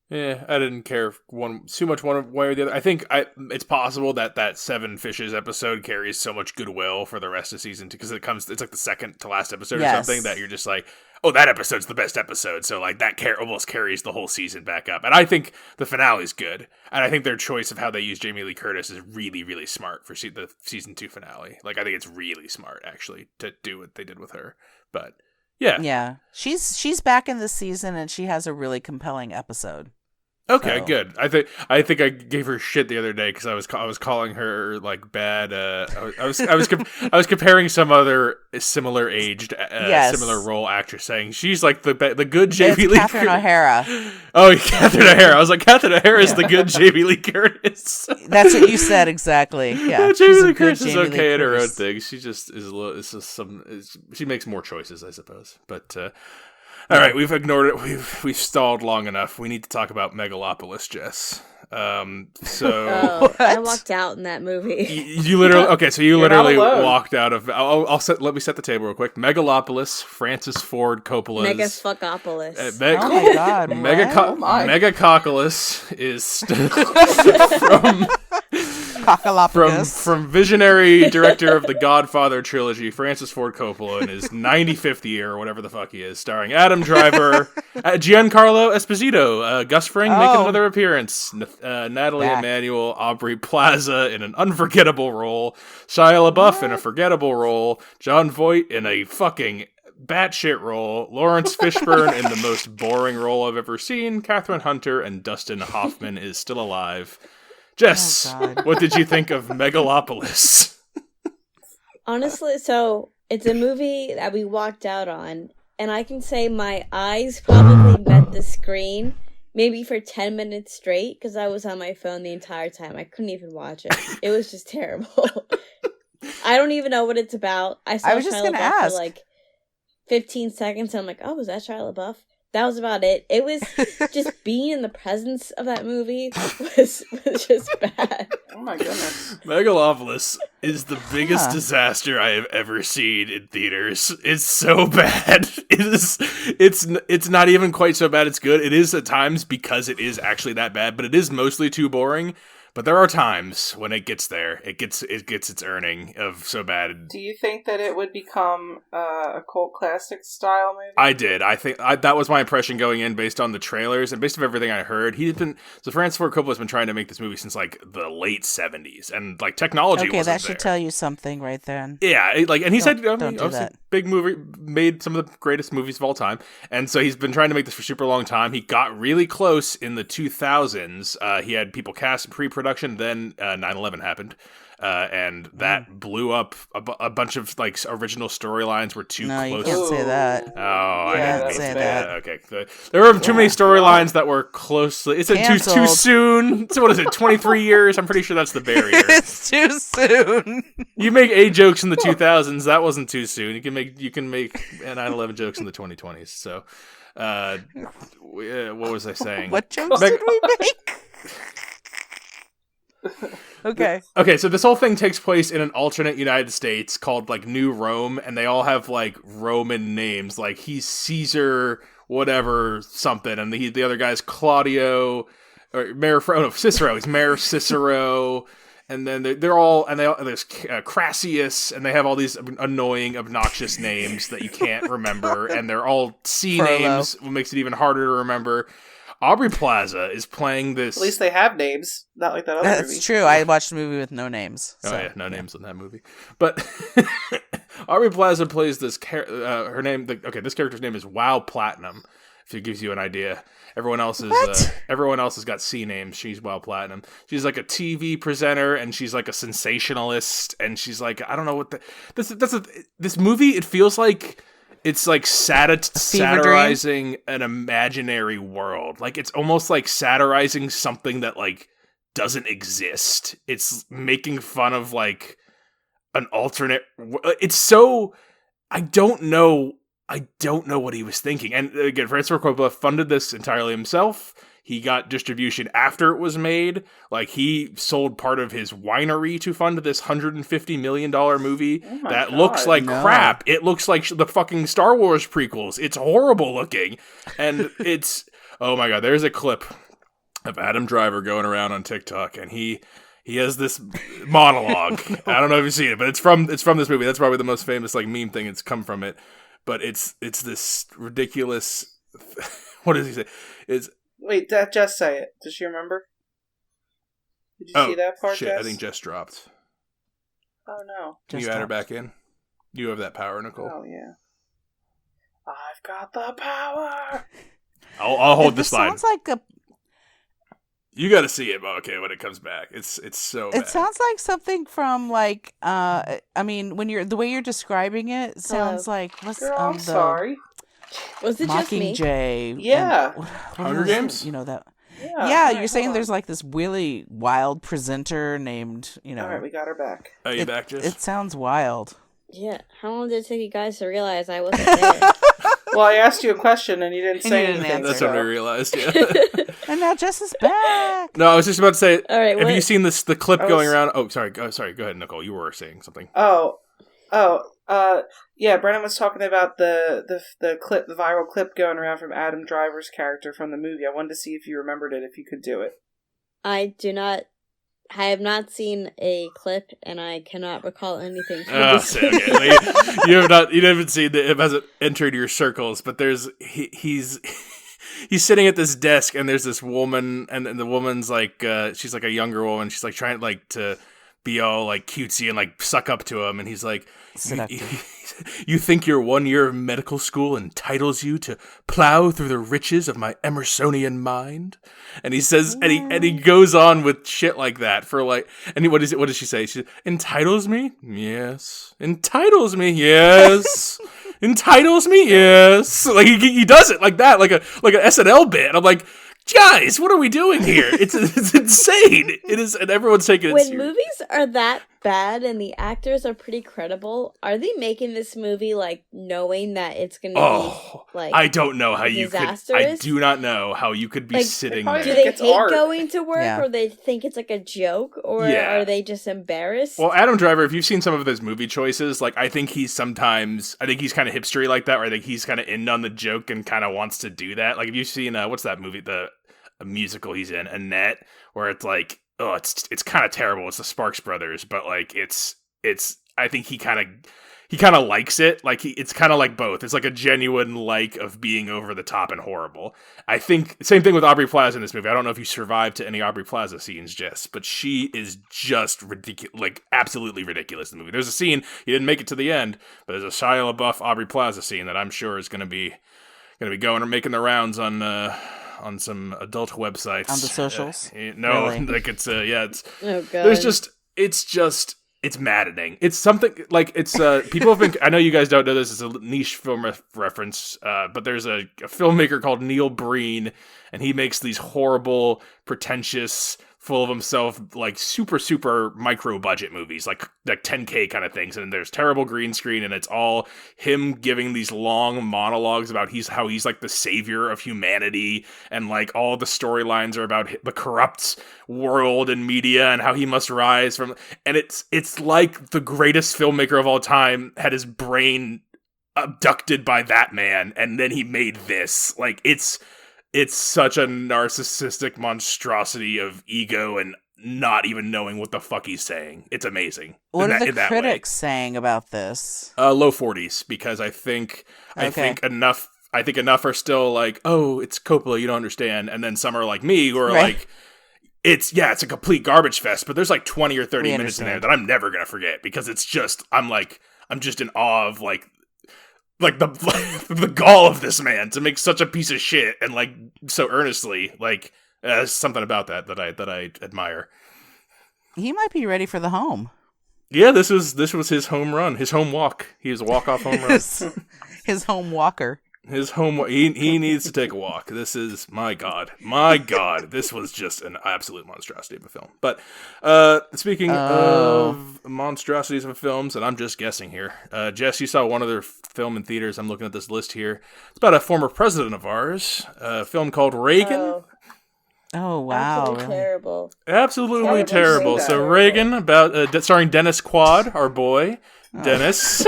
Yeah, I didn't care too much one way or the other. I think it's possible that Seven Fishes episode carries so much goodwill for the rest of season 2 because it's like the second to last episode or something that you're just like, oh, that episode's the best episode. So like that almost carries the whole season back up. And I think the finale's good, and I think their choice of how they use Jamie Lee Curtis is really, really smart for the season 2 finale. Like I think it's really smart actually to do what they did with her. But yeah, she's back in this season, and she has a really compelling episode. Okay, good. I think I gave her shit the other day because I was calling her like bad. I was comparing some other similar aged, similar role actress, saying she's like the good Jamie Lee. Catherine O'Hara. Oh, Catherine O'Hara. I was like, Catherine O'Hara is the good Jamie Lee Curtis. That's what you said exactly. Yeah, Jamie Lee Curtis is okay at her own thing. She just is a little. She makes more choices, I suppose, but. All right, we've ignored it. We've stalled long enough. We need to talk about Megalopolis, Jess. I walked out in that movie. You literally So you literally walked out of. Let me set the table real quick. Megalopolis, Francis Ford Coppola's Megafuckopolis. Oh my god! Megacopolis is from visionary director of the Godfather trilogy, Francis Ford Coppola, in his 95th year or whatever the fuck he is, starring Adam Driver, Giancarlo Esposito, Gus Fring making another appearance, Natalie Emmanuel, Aubrey Plaza in an unforgettable role, Shia LaBeouf in a forgettable role, John Voight in a fucking batshit role, Lawrence Fishburne in the most boring role I've ever seen, Catherine Hunter, and Dustin Hoffman is still alive. Jess, what did you think of Megalopolis? Honestly, so it's a movie that we walked out on, and I can say my eyes probably met the screen maybe for 10 minutes straight because I was on my phone the entire time. I couldn't even watch it. It was just terrible. I don't even know what it's about. I was just going to ask for like 15 seconds, and I'm like, oh, was that Shia LaBeouf? That was about it. It was just being in the presence of that movie was just bad. Oh my goodness. Megalopolis is the biggest disaster I have ever seen in theaters. It's so bad. It's not even quite so bad it's good. It is at times because it is actually that bad, but it is mostly too boring. But there are times when it gets there. It gets its earning of so bad. Do you think that it would become a cult classic style movie? I did. I think that was my impression going in based on the trailers and based on everything I heard. Francis Ford Coppola's been trying to make this movie since like the late 70s, and like technology. Okay, wasn't that should there. tell you something right then. Yeah, and he said, don't do that. Big movie, made some of the greatest movies of all time, and so he's been trying to make this for a super long time. He got really close in the 2000s. He had people cast in pre-production. Then 9/11 happened, and that blew up a bunch of like original storylines were too close. No, you can't say that. Oh, I didn't say that. Okay, there were too many storylines that were closely. Is it too soon? So what is it? 23 years? I'm pretty sure that's the barrier. It's too soon. You make A jokes in the 2000s. That wasn't too soon. You can make 9/11 jokes in the 2020s. So, what was I saying? What jokes did we make? Okay, so this whole thing takes place in an alternate United States called like New Rome, and they all have like Roman names. Like he's Caesar whatever something, and the other guy's Claudio or Cicero. He's Mayor Cicero. And then they're all, and there's Crassius, and they have all these annoying, obnoxious names that you can't remember, and they're all C names, what makes it even harder to remember. Aubrey Plaza is playing this. At least they have names, not like that other movie. That's true. I watched a movie with no names. So, names in that movie. But Aubrey Plaza plays this. Her name. This character's name is Wow Platinum. If it gives you an idea. Everyone else has got C names. She's Wow Platinum. She's like a TV presenter, and she's like a sensationalist, and she's like, I don't know what this movie. It feels like it's like satirizing an imaginary world. Like it's almost like satirizing something that like doesn't exist. It's making fun of like an alternate. It's so. I don't know what he was thinking. And again, Francis Ford Coppola funded this entirely himself. He got distribution after it was made. Like, he sold part of his winery to fund this $150 million movie that looks like crap. It looks like the fucking Star Wars prequels. It's horrible looking. And it's... Oh my god, there's a clip of Adam Driver going around on TikTok, and he has this monologue. I don't know if you've seen it, but it's from this movie. That's probably the most famous like meme thing that's come from it. But it's this ridiculous. What does he say? Wait, Jess say it. Does she remember? Did you see that part? Shit, Jess? I think Jess dropped. Oh no! Can you add her back in? You have that power, Nicole. Oh yeah. I've got the power. I'll hold this line. Sounds like a. You got to see it, okay, when it comes back. It's so bad. It sounds like something from like I mean, when the way you're describing it sounds like what's I'm sorry. Was it just me? Mockingjay? Yeah. Hunger Games? You know that. Yeah, you're saying there's like this really wild presenter named, you know. All right, we got her back. Are you back, Jess? It sounds wild. Yeah. How long did it take you guys to realize I wasn't there? Well, I asked you a question and you didn't say anything. That's so. when we realized, yeah. And now Jess is back. No, I was just about to say, all right, have you seen the clip going around? Oh, sorry. Go ahead, Nicole. You were saying something. Yeah, Brennan was talking about the clip, the viral clip going around from Adam Driver's character from the movie. I wanted to see if you remembered it, if you could do it. I have not seen a clip, and I cannot recall anything from this. Okay. You haven't seen it. It hasn't entered your circles, but he's sitting at this desk, and there's this woman, and the woman's like, she's like a younger woman. She's like trying like to be all like cutesy and like suck up to him, and he's like, you think your 1 year of medical school entitles you to plow through the riches of my Emersonian mind? And he says, and he goes on with shit like that for like, and what does she say? She entitles me? Yes. Entitles me? Yes. Entitles me? Yes. Like he does it like that, like an SNL bit. I'm like, guys, what are we doing here? It's insane. It is, and everyone's taking it when serious. Movies are that bad and the actors are pretty credible, are they making this movie like knowing that it's going to be like I don't know how you could. I do not know how you could be like, sitting there. Do they hate art. going to work, or they think it's like a joke, or are they just embarrassed? Well, Adam Driver, if you've seen some of his movie choices, like I think he's kind of hipstery like that, or I think he's kind of in on the joke and kind of wants to do that. Like if you've seen what's that movie, a musical he's in, Annette, where it's like, oh, it's kind of terrible. It's the Sparks Brothers, but like it's. I think he kind of likes it. Like it's kind of like both. It's like a genuine like of being over the top and horrible. I think same thing with Aubrey Plaza in this movie. I don't know if you survived to any Aubrey Plaza scenes, Jess, but she is just ridiculous, like absolutely ridiculous in the movie. There's a scene, he didn't make it to the end, but there's a Shia LaBeouf Aubrey Plaza scene that I'm sure is going to be going or making the rounds on some adult websites. On the socials? No, really? Like it's it's. Oh god. There's it's maddening. It's something like it's people have been. I know you guys don't know this. It's a niche film reference, but there's a filmmaker called Neil Breen, and he makes these horrible, pretentious, full of himself, like super micro budget movies, like 10K kind of things. And there's terrible green screen, and it's all him giving these long monologues about how he's like the savior of humanity, and like all the storylines are about the corrupt world and media and how he must rise from. And it's like the greatest filmmaker of all time had his brain abducted by that man, and then he made this. Like, it's such a narcissistic monstrosity of ego and not even knowing what the fuck he's saying. It's amazing. What are the critics saying about this? Low 40s, because I think enough are still like, oh, it's Coppola, you don't understand, and then some are like me who are like, it's a complete garbage fest, but there's like 20 or 30 minutes in there that I'm never gonna forget, because it's just, I'm just in awe of like the gall of this man to make such a piece of shit and like so earnestly. Like, there's something about that I admire. He might be ready for the home. Yeah, this was his home run, his home walk. He was a walk-off home run. His home walker. His home. He needs to take a walk. This is my God. This was just an absolute monstrosity of a film. But speaking of monstrosities of films, and I'm just guessing here, Jess, you saw one other film in theaters. I'm looking at this list here. It's about a former president of ours. A film called Reagan. Oh wow! Absolutely terrible. Absolutely terrible. So Reagan, about starring Dennis Quaid, our boy Dennis.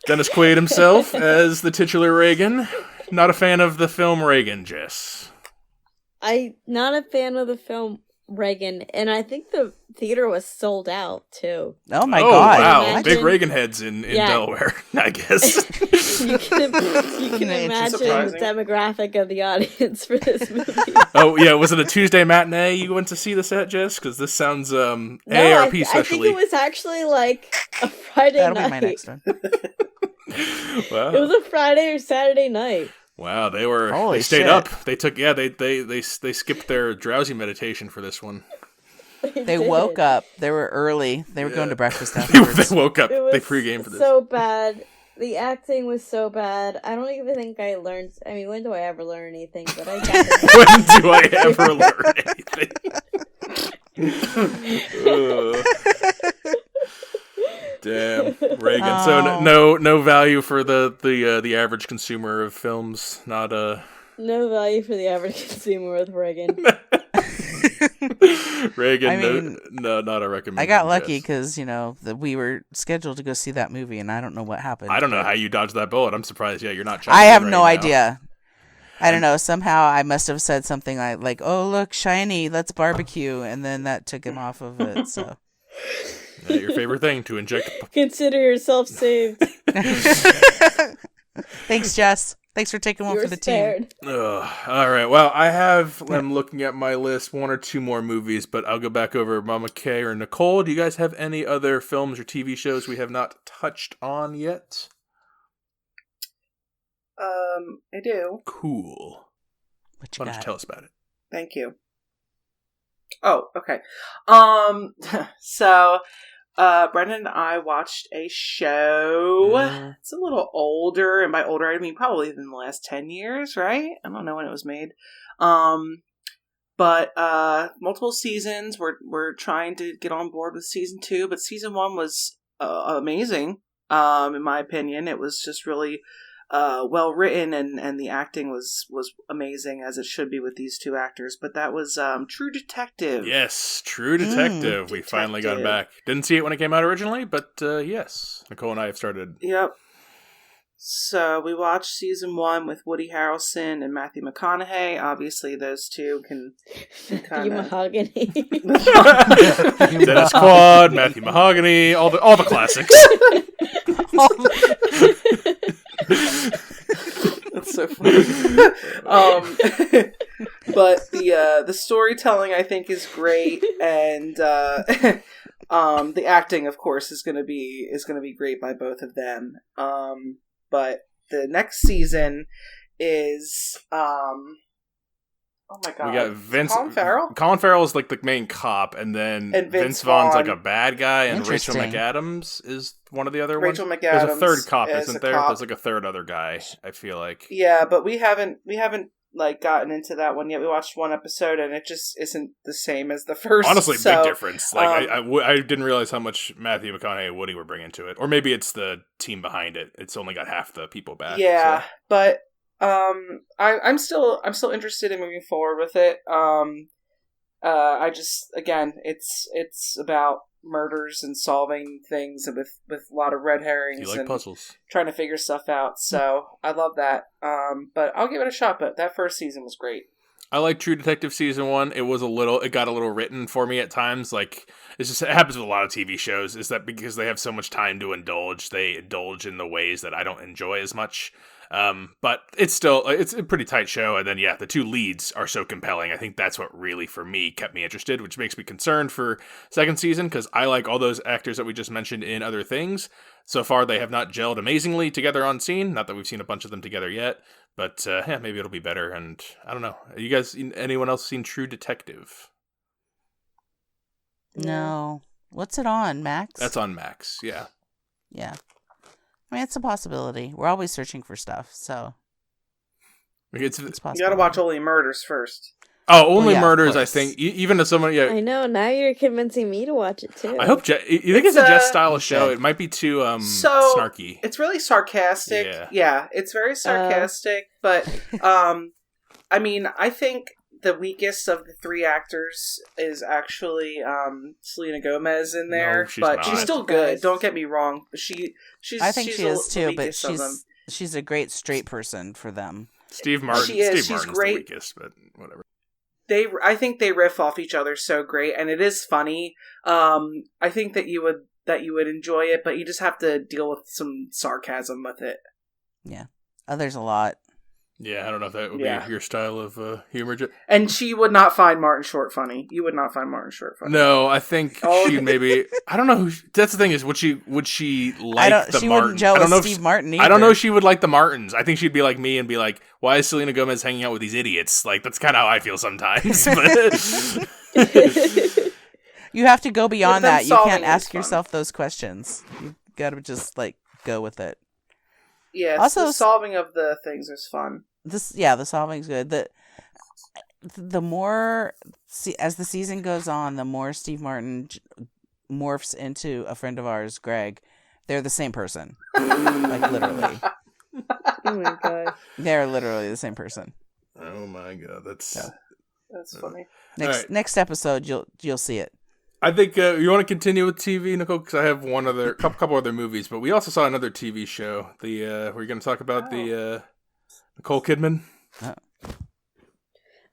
Dennis Quaid himself as the titular Reagan. Not a fan of the film Reagan, Jess. I'm not a fan of the film Reagan, and I think the theater was sold out, too. Oh my God. Wow. Big Reagan heads in Delaware, I guess. You can imagine the demographic of the audience for this movie. Oh, yeah. Was it a Tuesday matinee you went to see this at, Jess? Because this sounds ARP specially. I think it was actually like a Friday night. That'll be my next one. Wow. It was a Friday or Saturday night. Wow, they stayed up. They took they skipped their drowsy meditation for this one. They woke up. They were early. They were going to breakfast afterwards. They woke up. They pregame for this. So bad. The acting was so bad. I don't even think I learned. I mean, when do I ever learn anything? But I when do I ever learn anything? Damn, Reagan. So no value for the average consumer of films. Not no value for the average consumer with Reagan. Reagan. I mean, no, not a recommendation. I got lucky because we were scheduled to go see that movie, and I don't know what happened. I don't know how you dodged that bullet. I'm surprised. Yeah, you're not. I have no idea. I don't know. Somehow I must have said something like, "Oh, look, shiny. Let's barbecue," and then that took him off of it. So. Your favorite thing to inject. Consider yourself saved. Thanks, Jess. Thanks for taking one for the team. All right. Well, I'm looking at my list, one or two more movies, but I'll go back over Mama Kay or Nicole. Do you guys have any other films or TV shows we have not touched on yet? I do. Cool. Why don't you tell us about it? Thank you. Oh, okay. So, Brendan and I watched a show. It's a little older, and by older I mean probably in the last 10 years, right? I don't know when it was made. But multiple seasons. We're trying to get on board with season 2, but season 1 was amazing. In my opinion, it was just really well written, and the acting was amazing, as it should be with these two actors. But that was True Detective. Yes, True Detective. We finally got it back. Didn't see it when it came out originally, but yes, Nicole and I have started. Yep. So we watched season 1 with Woody Harrelson and Matthew McConaughey. Obviously, those two can kind of Mahogany. Dennis Quaid, Matthew Mahogany, all the classics. That's so funny. But the storytelling, I think, is great, and the acting, of course, is gonna be great by both of them. But the next season is oh my god, we got Colin Farrell. Colin Farrell is like the main cop, and then Vince Vaughn's like a bad guy, and Rachel McAdams is one of the other ones. Rachel McAdams. There's a third cop, isn't there? Cop. There's like a third other guy, I feel like. Yeah, but we haven't like gotten into that one yet. We watched one episode, and it just isn't the same as the first. Honestly, big difference. Like I didn't realize how much Matthew McConaughey and Woody were bringing to it, or maybe it's the team behind it. It's only got half the people back. Yeah, so. But I'm still interested in moving forward with it. I just, again, it's about murders and solving things and with a lot of red herrings. You like and puzzles. Trying to figure stuff out. So I love that. But I'll give it a shot. But that first season was great. I like True Detective season 1. It got a little written for me at times. Like, it happens with a lot of TV shows, is that because they have so much time to indulge, they indulge in the ways that I don't enjoy as much. But it's a pretty tight show. And then, yeah, the 2 leads are so compelling. I think that's what really, for me, kept me interested, which makes me concerned for second season, because I like all those actors that we just mentioned in other things. So far, they have not gelled amazingly together on scene. Not that we've seen a bunch of them together yet. But, yeah, maybe it'll be better, and I don't know. You guys, anyone else seen True Detective? No. What's it on, Max? That's on Max, yeah. Yeah. I mean, it's a possibility. We're always searching for stuff, so It's possible. You gotta watch Only Murders first. Oh, Only yeah, Murders, I think. Even to someone, yeah. I know, now you're convincing me to watch it too. I hope you think it's a Jess style show. It might be too snarky. It's really sarcastic. Yeah, it's very sarcastic. But I mean, I think the weakest of the 3 actors is actually Selena Gomez in there. No, she's but not. she's still good. Don't get me wrong. She's I think she's she is too, but she's she's a great straight person for them. Steve Martin. She is. Steve She's Martin's great. the weakest, but whatever. I think they riff off each other so great, and it is funny. I think that you would enjoy it, but you just have to deal with some sarcasm with it. Yeah. Oh, there's a lot. Yeah, I don't know if that would be your style of humor. And she would not find Martin Short funny. You would not find Martin Short funny. No, I think she'd maybe. I don't know. That's the thing is, would she like the she Martins? wouldn't gel I don't with know Steve Martin either. I don't know if she would like the Martins. I think she'd be like me and be like, "Why is Selena Gomez hanging out with these idiots?" Like that's kind of how I feel sometimes. But you have to go beyond that. You can't ask fun. yourself those questions. You got to just go with it. Yeah, also, the solving of the things is fun. The solving's good. The more as the season goes on, the more Steve Martin morphs into a friend of ours, Greg. They're the same person, like literally. Oh my god, they're literally the same person. Oh my god, that's funny. Next episode, you'll see it. I think you want to continue with TV, Nicole, because I have couple other movies, but we also saw another TV show. We're going to talk about the Nicole Kidman.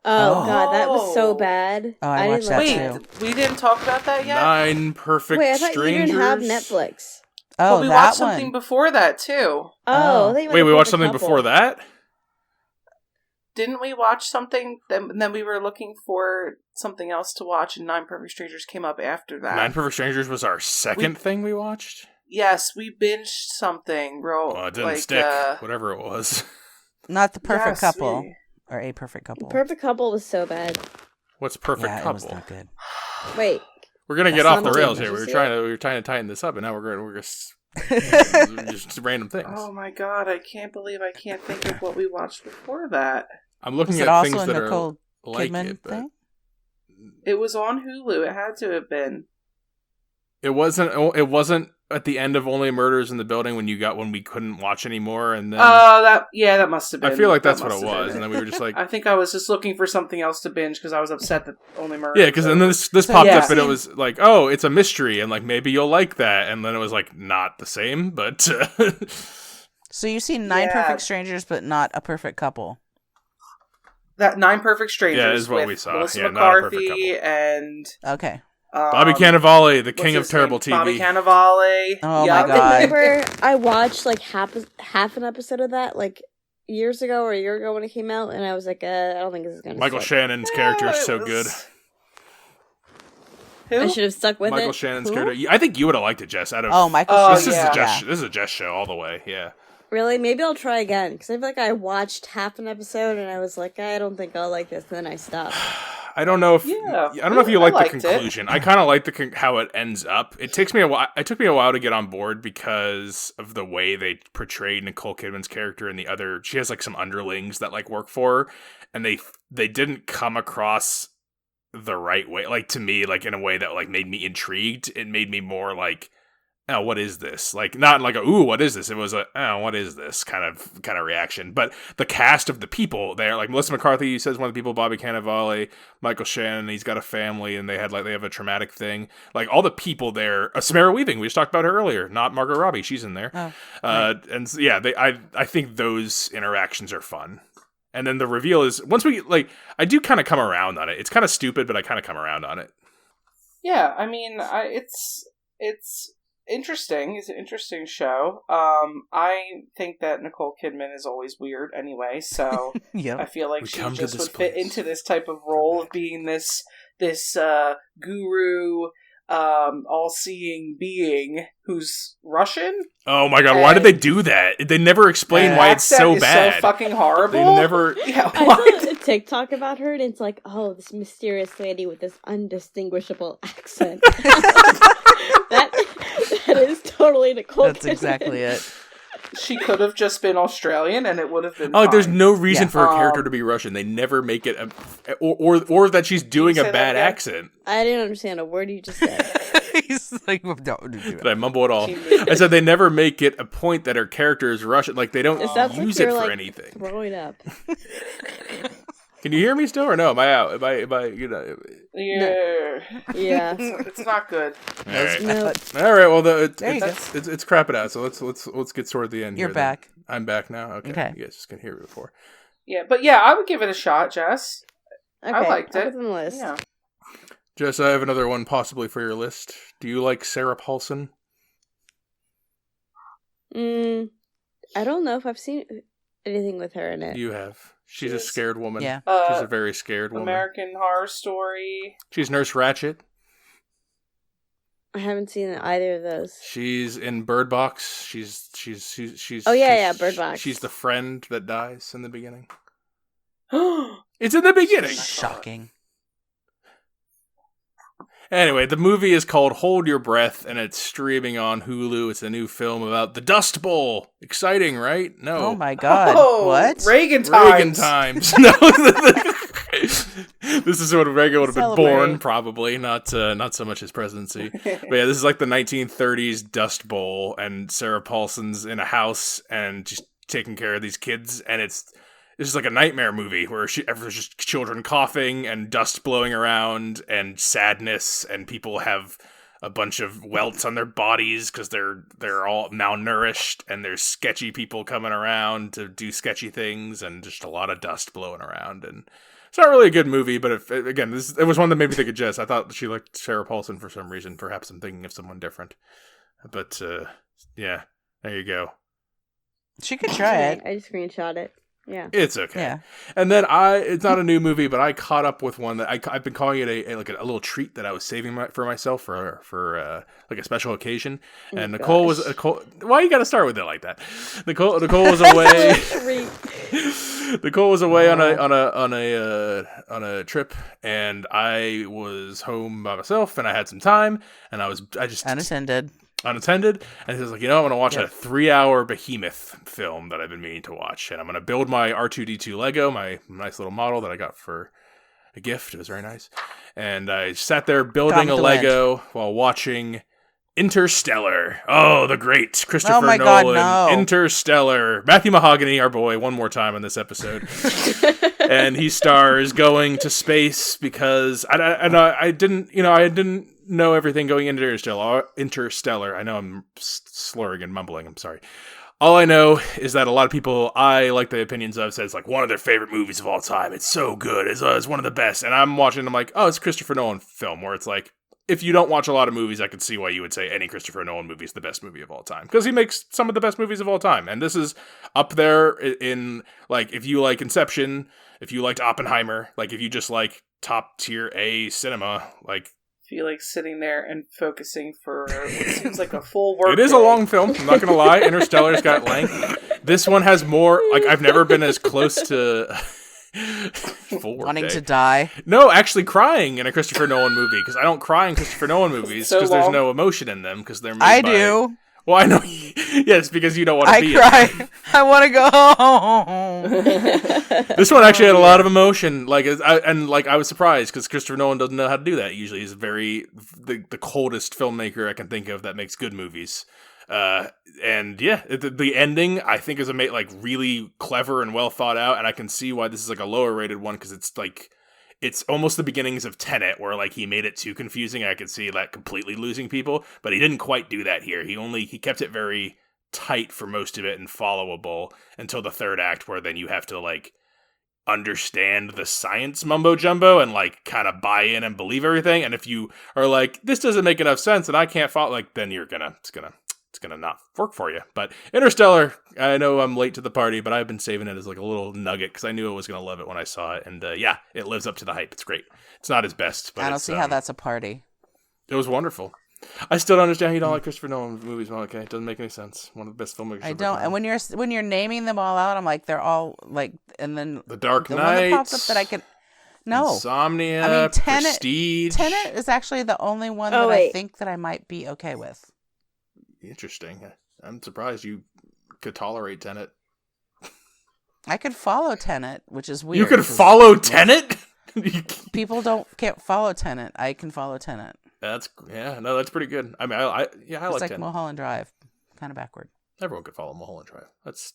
Oh god, that was so bad. Oh, I watched that too. We didn't talk about that yet? 9 Perfect Wait, I thought Strangers. you didn't have Netflix. Oh, well, we watched something before that too. Oh, wait, we watched something before that? Didn't we watch something? Then we were looking for something else to watch, and 9 Perfect Strangers came up after that. 9 Perfect Strangers was our second thing we watched? Yes, we binged something, bro. Well, it didn't stick, whatever it was. Not The Perfect Couple. Or A Perfect Couple. Perfect Couple was so bad. What's Perfect Couple? It was not good. Wait. We're going to get off the rails here. We were trying to tighten this up, and now we're just random things. Oh my god, I can't believe I can't think of what we watched before that. I'm looking at things also that Nicole are like Kidman it, but thing? It was on Hulu. It had to have been. It wasn't at the end of Only Murders in the Building when we couldn't watch anymore, and then that must have been. I feel like that's what it was, and then we were just like, I think I was just looking for something else to binge because I was upset that Only Murders. Yeah, because then this popped up and it was like, oh, it's a mystery, and like maybe you'll like that, and then it was like not the same, but. So you've seen 9 Perfect Strangers, but not A Perfect Couple. That 9 Perfect Strangers is what we saw. Melissa Not A Perfect McCarthy and okay. Bobby Cannavale, the king of terrible TV. Bobby Cannavale. Oh my god! I remember I watched like half an episode of that like years ago or a year ago when it came out, and I was like, I don't think this is gonna. Michael stick. Shannon's character is so good. Who? I should have stuck with Michael it. Shannon's character. I think you would have liked it, Jess. Michael Shannon. This is a Jess show all the way. Yeah. Really? Maybe I'll try again because I feel like I watched half an episode and I was like, I don't think I'll like this, and then I stopped. I don't know if you like the conclusion. I kind of like how it ends up. It took me a while to get on board because of the way they portrayed Nicole Kidman's character and the other. She has like some underlings that like work for her, and they didn't come across the right way. Like to me, like in a way that like made me intrigued. It made me more like oh, what is this? Like, not like a, ooh, what is this? It was a, oh, what is this kind of reaction. But the cast of the people there, like Melissa McCarthy says one of the people, Bobby Cannavale, Michael Shannon, he's got a family and they have a traumatic thing. Like all the people there, Samara Weaving, we just talked about her earlier, not Margot Robbie, she's in there. Oh, right. And so, yeah, I think those interactions are fun. And then the reveal is, once we, like, I do kind of come around on it. It's kind of stupid, but I kind of come around on it. Yeah, I mean, it's interesting. It's an interesting show. I think that Nicole Kidman is always weird anyway, so Yep. I feel like We she come to just this would fit place. into this type of role of being this guru, all-seeing being who's Russian. Oh my god, why did they do that? They never explain And why it's accent so is bad. so fucking horrible. They never. Yeah, I why? saw a TikTok about her, and it's like, oh, this mysterious lady with this undistinguishable accent. that is totally Nicole. That's exactly it. She could have just been Australian, and it would have been. Oh, there's fine. no reason Yeah. for a character to be Russian. They never make it, or that she's doing say a that bad again? accent. I didn't understand a word you just said. He's like, don't do Did it. I mumble it all? She knew. I said they never make it a point that her character is Russian. Like they don't It sounds like use it you're, for like, anything. Throwing up. Can you hear me still, or no? Am I out? Am I? You know. Yeah, Yeah. it's not good. All right. No. All right. Well, There you go. it's crap it out. So let's get toward the end. You're here, then. back. I'm back now. Okay. You guys just can hear me before. Yeah, but yeah, I would give it a shot, Jess. Okay, I liked I'll it. put it on the list. Yeah. Jess, I have another one possibly for your list. Do you like Sarah Paulson? I don't know if I've seen anything with her in it. You have. She's a Yes. scared woman. Yeah. She's a very scared woman. American Horror Story. She's Nurse Ratched. I haven't seen either of those. She's in Bird Box. She's. Oh, yeah, Bird Box. She's the friend that dies in the beginning. Oh, It's in the beginning. Shocking. Anyway, the movie is called Hold Your Breath, and it's streaming on Hulu. It's a new film about the Dust Bowl. Exciting, right? No. Oh my god. What? Reagan times. Reagan times. No. This is when Reagan would have been Celebrate. born, probably. Not so much his presidency. But yeah, this is like the 1930s Dust Bowl, and Sarah Paulson's in a house and just taking care of these kids, and it's just like a nightmare movie where there's just children coughing and dust blowing around and sadness, and people have a bunch of welts on their bodies because they're all malnourished, and there's sketchy people coming around to do sketchy things, and just a lot of dust blowing around. And it's not really a good movie, but it was one that made me think of Jess. I thought she liked Sarah Paulson for some reason. Perhaps I'm thinking of someone different. But yeah, there you go. She could try it. I just screenshot it. Yeah. It's okay. Yeah. And then it's not a new movie, but I caught up with one that I've been calling it a little treat that I was saving for myself for like a special occasion. And Nicole was why you got to start with it like that? Nicole was away. Nicole was away on a trip, and I was home by myself, and I had some time, and I just unattended, and he was like, I'm going to watch a 3-hour behemoth film that I've been meaning to watch, and I'm going to build my R2-D2 Lego, my nice little model that I got for a gift. It was very nice, and I sat there building a Lego while watching Interstellar. Oh, the great Christopher Nolan. God, no. Interstellar. Matthew Mahogany, our boy, one more time on this episode. And he stars going to space because I didn't know everything going into Interstellar. I know I'm slurring and mumbling. I'm sorry. All I know is that a lot of people I like the opinions of said it's like one of their favorite movies of all time. It's so good. It's one of the best. And I'm watching. I'm like, oh, it's a Christopher Nolan film where it's like, if you don't watch a lot of movies, I could see why you would say any Christopher Nolan movie is the best movie of all time. Because he makes some of the best movies of all time. And this is up there in, like, if you like Inception, if you liked Oppenheimer, like, if you just like top tier A cinema, like... I feel like sitting there and focusing for what seems like a full work. It is a long film, I'm not going to lie. Interstellar's got length. This one has more, like, I've never been as close to... wanting to die. No, actually crying in a Christopher Nolan movie, because I don't cry in Christopher Nolan movies because there's no emotion in them because they're made I by... do. Well, I know. Yes, because you don't want to be. I cry. I want to go home. This one actually had a lot of emotion. I was surprised because Christopher Nolan doesn't know how to do that. Usually, he's the coldest filmmaker I can think of that makes good movies. And yeah, the ending I think is really clever and well thought out, and I can see why this is like a lower rated one because it's almost the beginnings of Tenet, where he made it too confusing. I could see that completely losing people, but he didn't quite do that here. He kept it very tight for most of it and followable until the third act, where then you have to understand the science mumbo jumbo and kind of buy in and believe everything. And if you are this doesn't make enough sense and I can't follow, then it's gonna not work for you. But Interstellar, I know I'm late to the party, but I've been saving it as a little nugget because I knew I was gonna love it when I saw it, and yeah, it lives up to the hype. It's great. It's not his best, but I don't see how that's a party. It was wonderful. I still don't understand how you don't like Christopher Nolan movies. Well, okay, it doesn't make any sense. One of the best filmmakers. I don't. And when you're naming them all out, I'm they're all and then The Dark Knight. The one that popped up that I could. No. Insomnia. I mean, Prestige. Tenet is actually the only one that I think that I might be okay with. Interesting. I'm surprised you could tolerate Tenet. I could follow Tenet, which is weird. You could follow Tenet? People can't follow Tenet. I can follow Tenet. That's pretty good. I mean, I like Tenet. Mulholland Drive, kind of backward. Everyone could follow Mulholland Drive. That's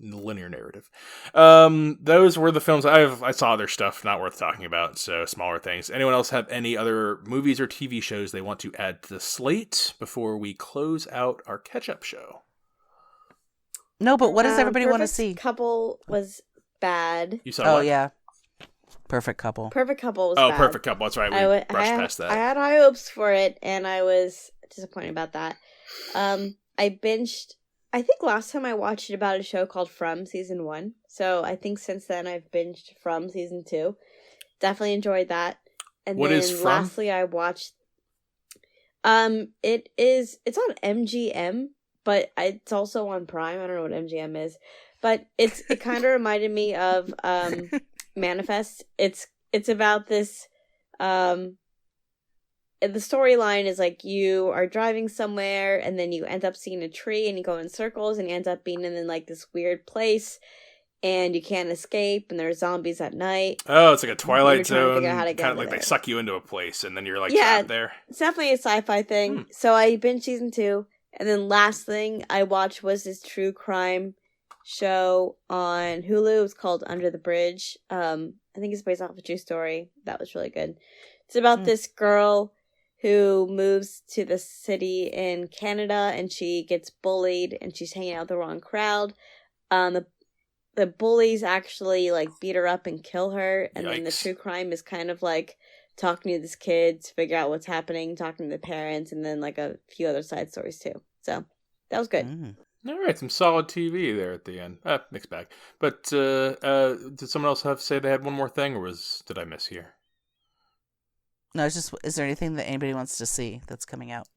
linear narrative. Those were the films I saw. Other stuff not worth talking about, so smaller things. Anyone else have any other movies or TV shows they want to add to the slate before we close out our catch-up show? No, but what does everybody want to see? Perfect Couple was bad. You saw what? Yeah. Perfect Couple. Perfect Couple was bad. Perfect Couple. That's right. We brushed past that. I had high hopes for it, and I was disappointed about that. I binged. I think last time I watched about a show called From season 1. So I think since then I've binged From season 2. Definitely enjoyed that. And what then is From? Lastly I watched it's on MGM, but it's also on Prime. I don't know what MGM is. But it kind of reminded me of Manifest. It's about this the storyline is you are driving somewhere and then you end up seeing a tree and you go in circles and you end up being in this weird place and you can't escape and there's zombies at night. Oh, it's like a Twilight Zone. Kind of they suck you into a place and then you're trapped there. It's definitely a sci-fi thing. So I binged season 2, and then last thing I watched was this true crime show on Hulu. It's called Under the Bridge. I think it's based off a true story. That was really good. It's about this girl who moves to the city in Canada, and she gets bullied, and she's hanging out with the wrong crowd. The bullies actually beat her up and kill her, and then the true crime is kind of talking to this kid to figure out what's happening, talking to the parents, and then a few other side stories too. So that was good. All right, some solid TV there at the end. Mixed bag. But did someone else say they had one more thing, or did I miss here? No, it's just, is there anything that anybody wants to see that's coming out?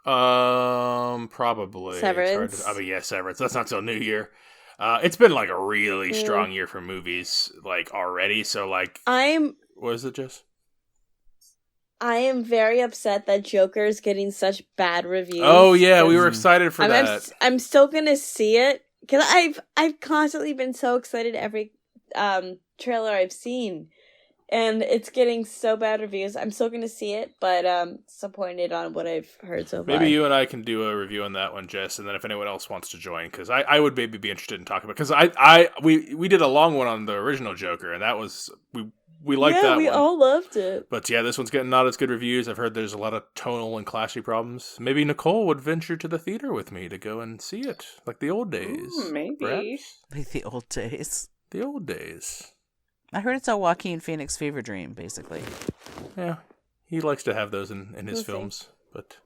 Probably. Severance. Severance. That's not till New Year. It's been a really strong year for movies, already. So what is it, Jess? I am very upset that Joker's getting such bad reviews. Oh yeah, we were excited for that. I'm still gonna see it because I've constantly been so excited every trailer I've seen. And it's getting so bad reviews. I'm still going to see it, but disappointed on what I've heard so far. Maybe you and I can do a review on that one, Jess, and then if anyone else wants to join, because I would maybe be interested in talking about, because we did a long one on the original Joker, and that was, we liked that one. Yeah, we all loved it. But yeah, this one's getting not as good reviews. I've heard there's a lot of tonal and classy problems. Maybe Nicole would venture to the theater with me to go and see it, like the old days. Maybe. Perhaps? Like the old days. The old days. I heard it's a Joaquin Phoenix fever dream, basically. Yeah, he likes to have those in his films, but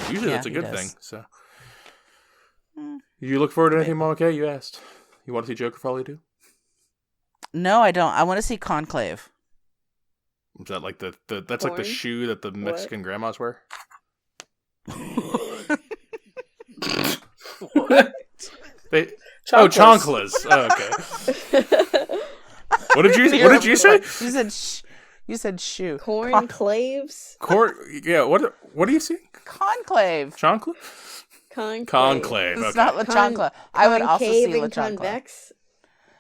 usually that's a good thing. So, you look forward to anything, Mom? Okay, you asked. You want to see Joker for all you do? No, I don't. I want to see Conclave. Is that like that's like the shoe that the Mexican grandmas wear? What? Chanclas. Oh, okay. What did you say? You said shoe. Cornclaves? Yeah, what do you see? Conclave. Chancla? Conclave. It's Okay. not La Chancla. I would also see La and Chancla. Convex.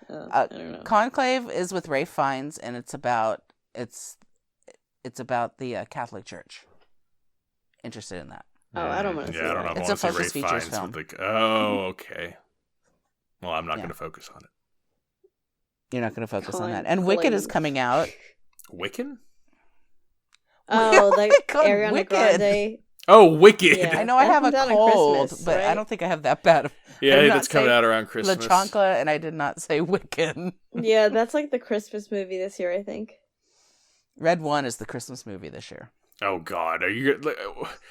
I don't know. Conclave is with Ralph Fiennes, and it's about the Catholic Church. Interested in that? Oh, I don't want to see I don't know. that. If It's I a want to Focus see Ray Features Fiennes film. with okay. Well, I'm not going to focus on it. You're not going to focus on that. And Wicked is coming out. Wiccan? Oh, like Ariana Wicked. Grande. Oh, Wicked. Yeah. I know I That have a comes out on cold, Christmas, but I right? don't think I have that bad. Yeah, that's coming out around Christmas. La Chancla, and I did not say Wiccan. Yeah, that's like the Christmas movie this year, I think. Red One is the Christmas movie this year. Oh God, are you?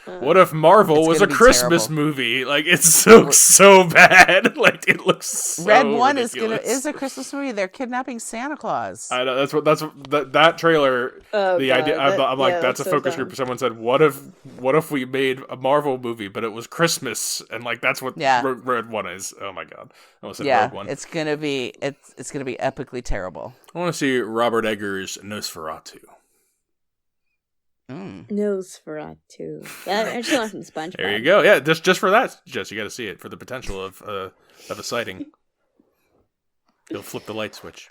What if Marvel It's was a gonna be Christmas terrible. movie? Like it's so bad. Like it looks so Red One ridiculous. is a Christmas movie. They're kidnapping Santa Claus. I know that trailer. Oh, the God, idea. I'm like, that's a so focus dumb. group. Someone said, what if we made a Marvel movie, but it was Christmas, and like that's what Red One is. Oh my God, I almost said Red One. It's gonna be epically terrible. I want to see Robert Eggers' Nosferatu. Nosferatu. I just want some SpongeBob. There you go. Yeah, just for that, Jess, you got to see it for the potential of a sighting. He'll flip the light switch.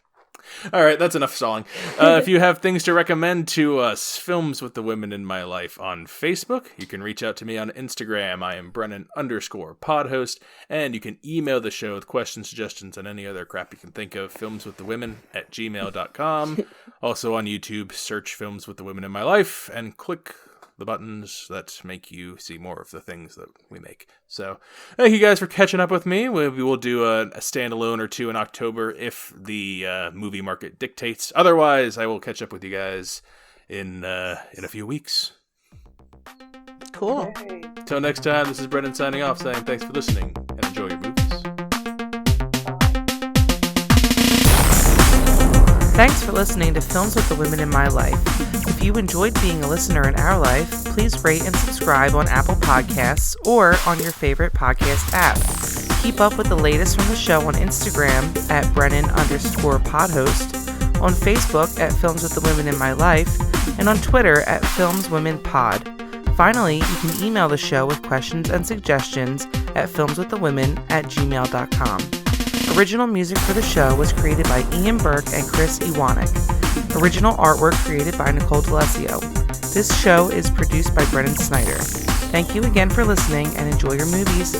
All right, that's enough stalling. If you have things to recommend to us, Films with the Women in My Life on Facebook, you can reach out to me on Instagram. I am Brennan_podhost, and you can email the show with questions, suggestions, and any other crap you can think of, filmswiththewomen@gmail.com. Also on YouTube, search Films with the Women in My Life, and click the buttons that make you see more of the things that we make. So, thank you guys for catching up with me. We will do a standalone or two in October if the movie market dictates. Otherwise, I will catch up with you guys in a few weeks. Cool. Till next time, this is Brendan signing off, saying thanks for listening and enjoy your movies. Thanks for listening to Films with the Women in My Life. If you enjoyed being a listener in our life, please rate and subscribe on Apple Podcasts or on your favorite podcast app. Keep up with the latest from the show on Instagram at Brennan_podhost, on Facebook at Films with the Women in My Life, and on Twitter at FilmsWomenPod. Finally, you can email the show with questions and suggestions at filmswiththewomen@gmail.com. Original music for the show was created by Ian Burke and Chris Iwanek. Original artwork created by Nicole D'Alessio. This show is produced by Brennan Snyder. Thank you again for listening and enjoy your movies.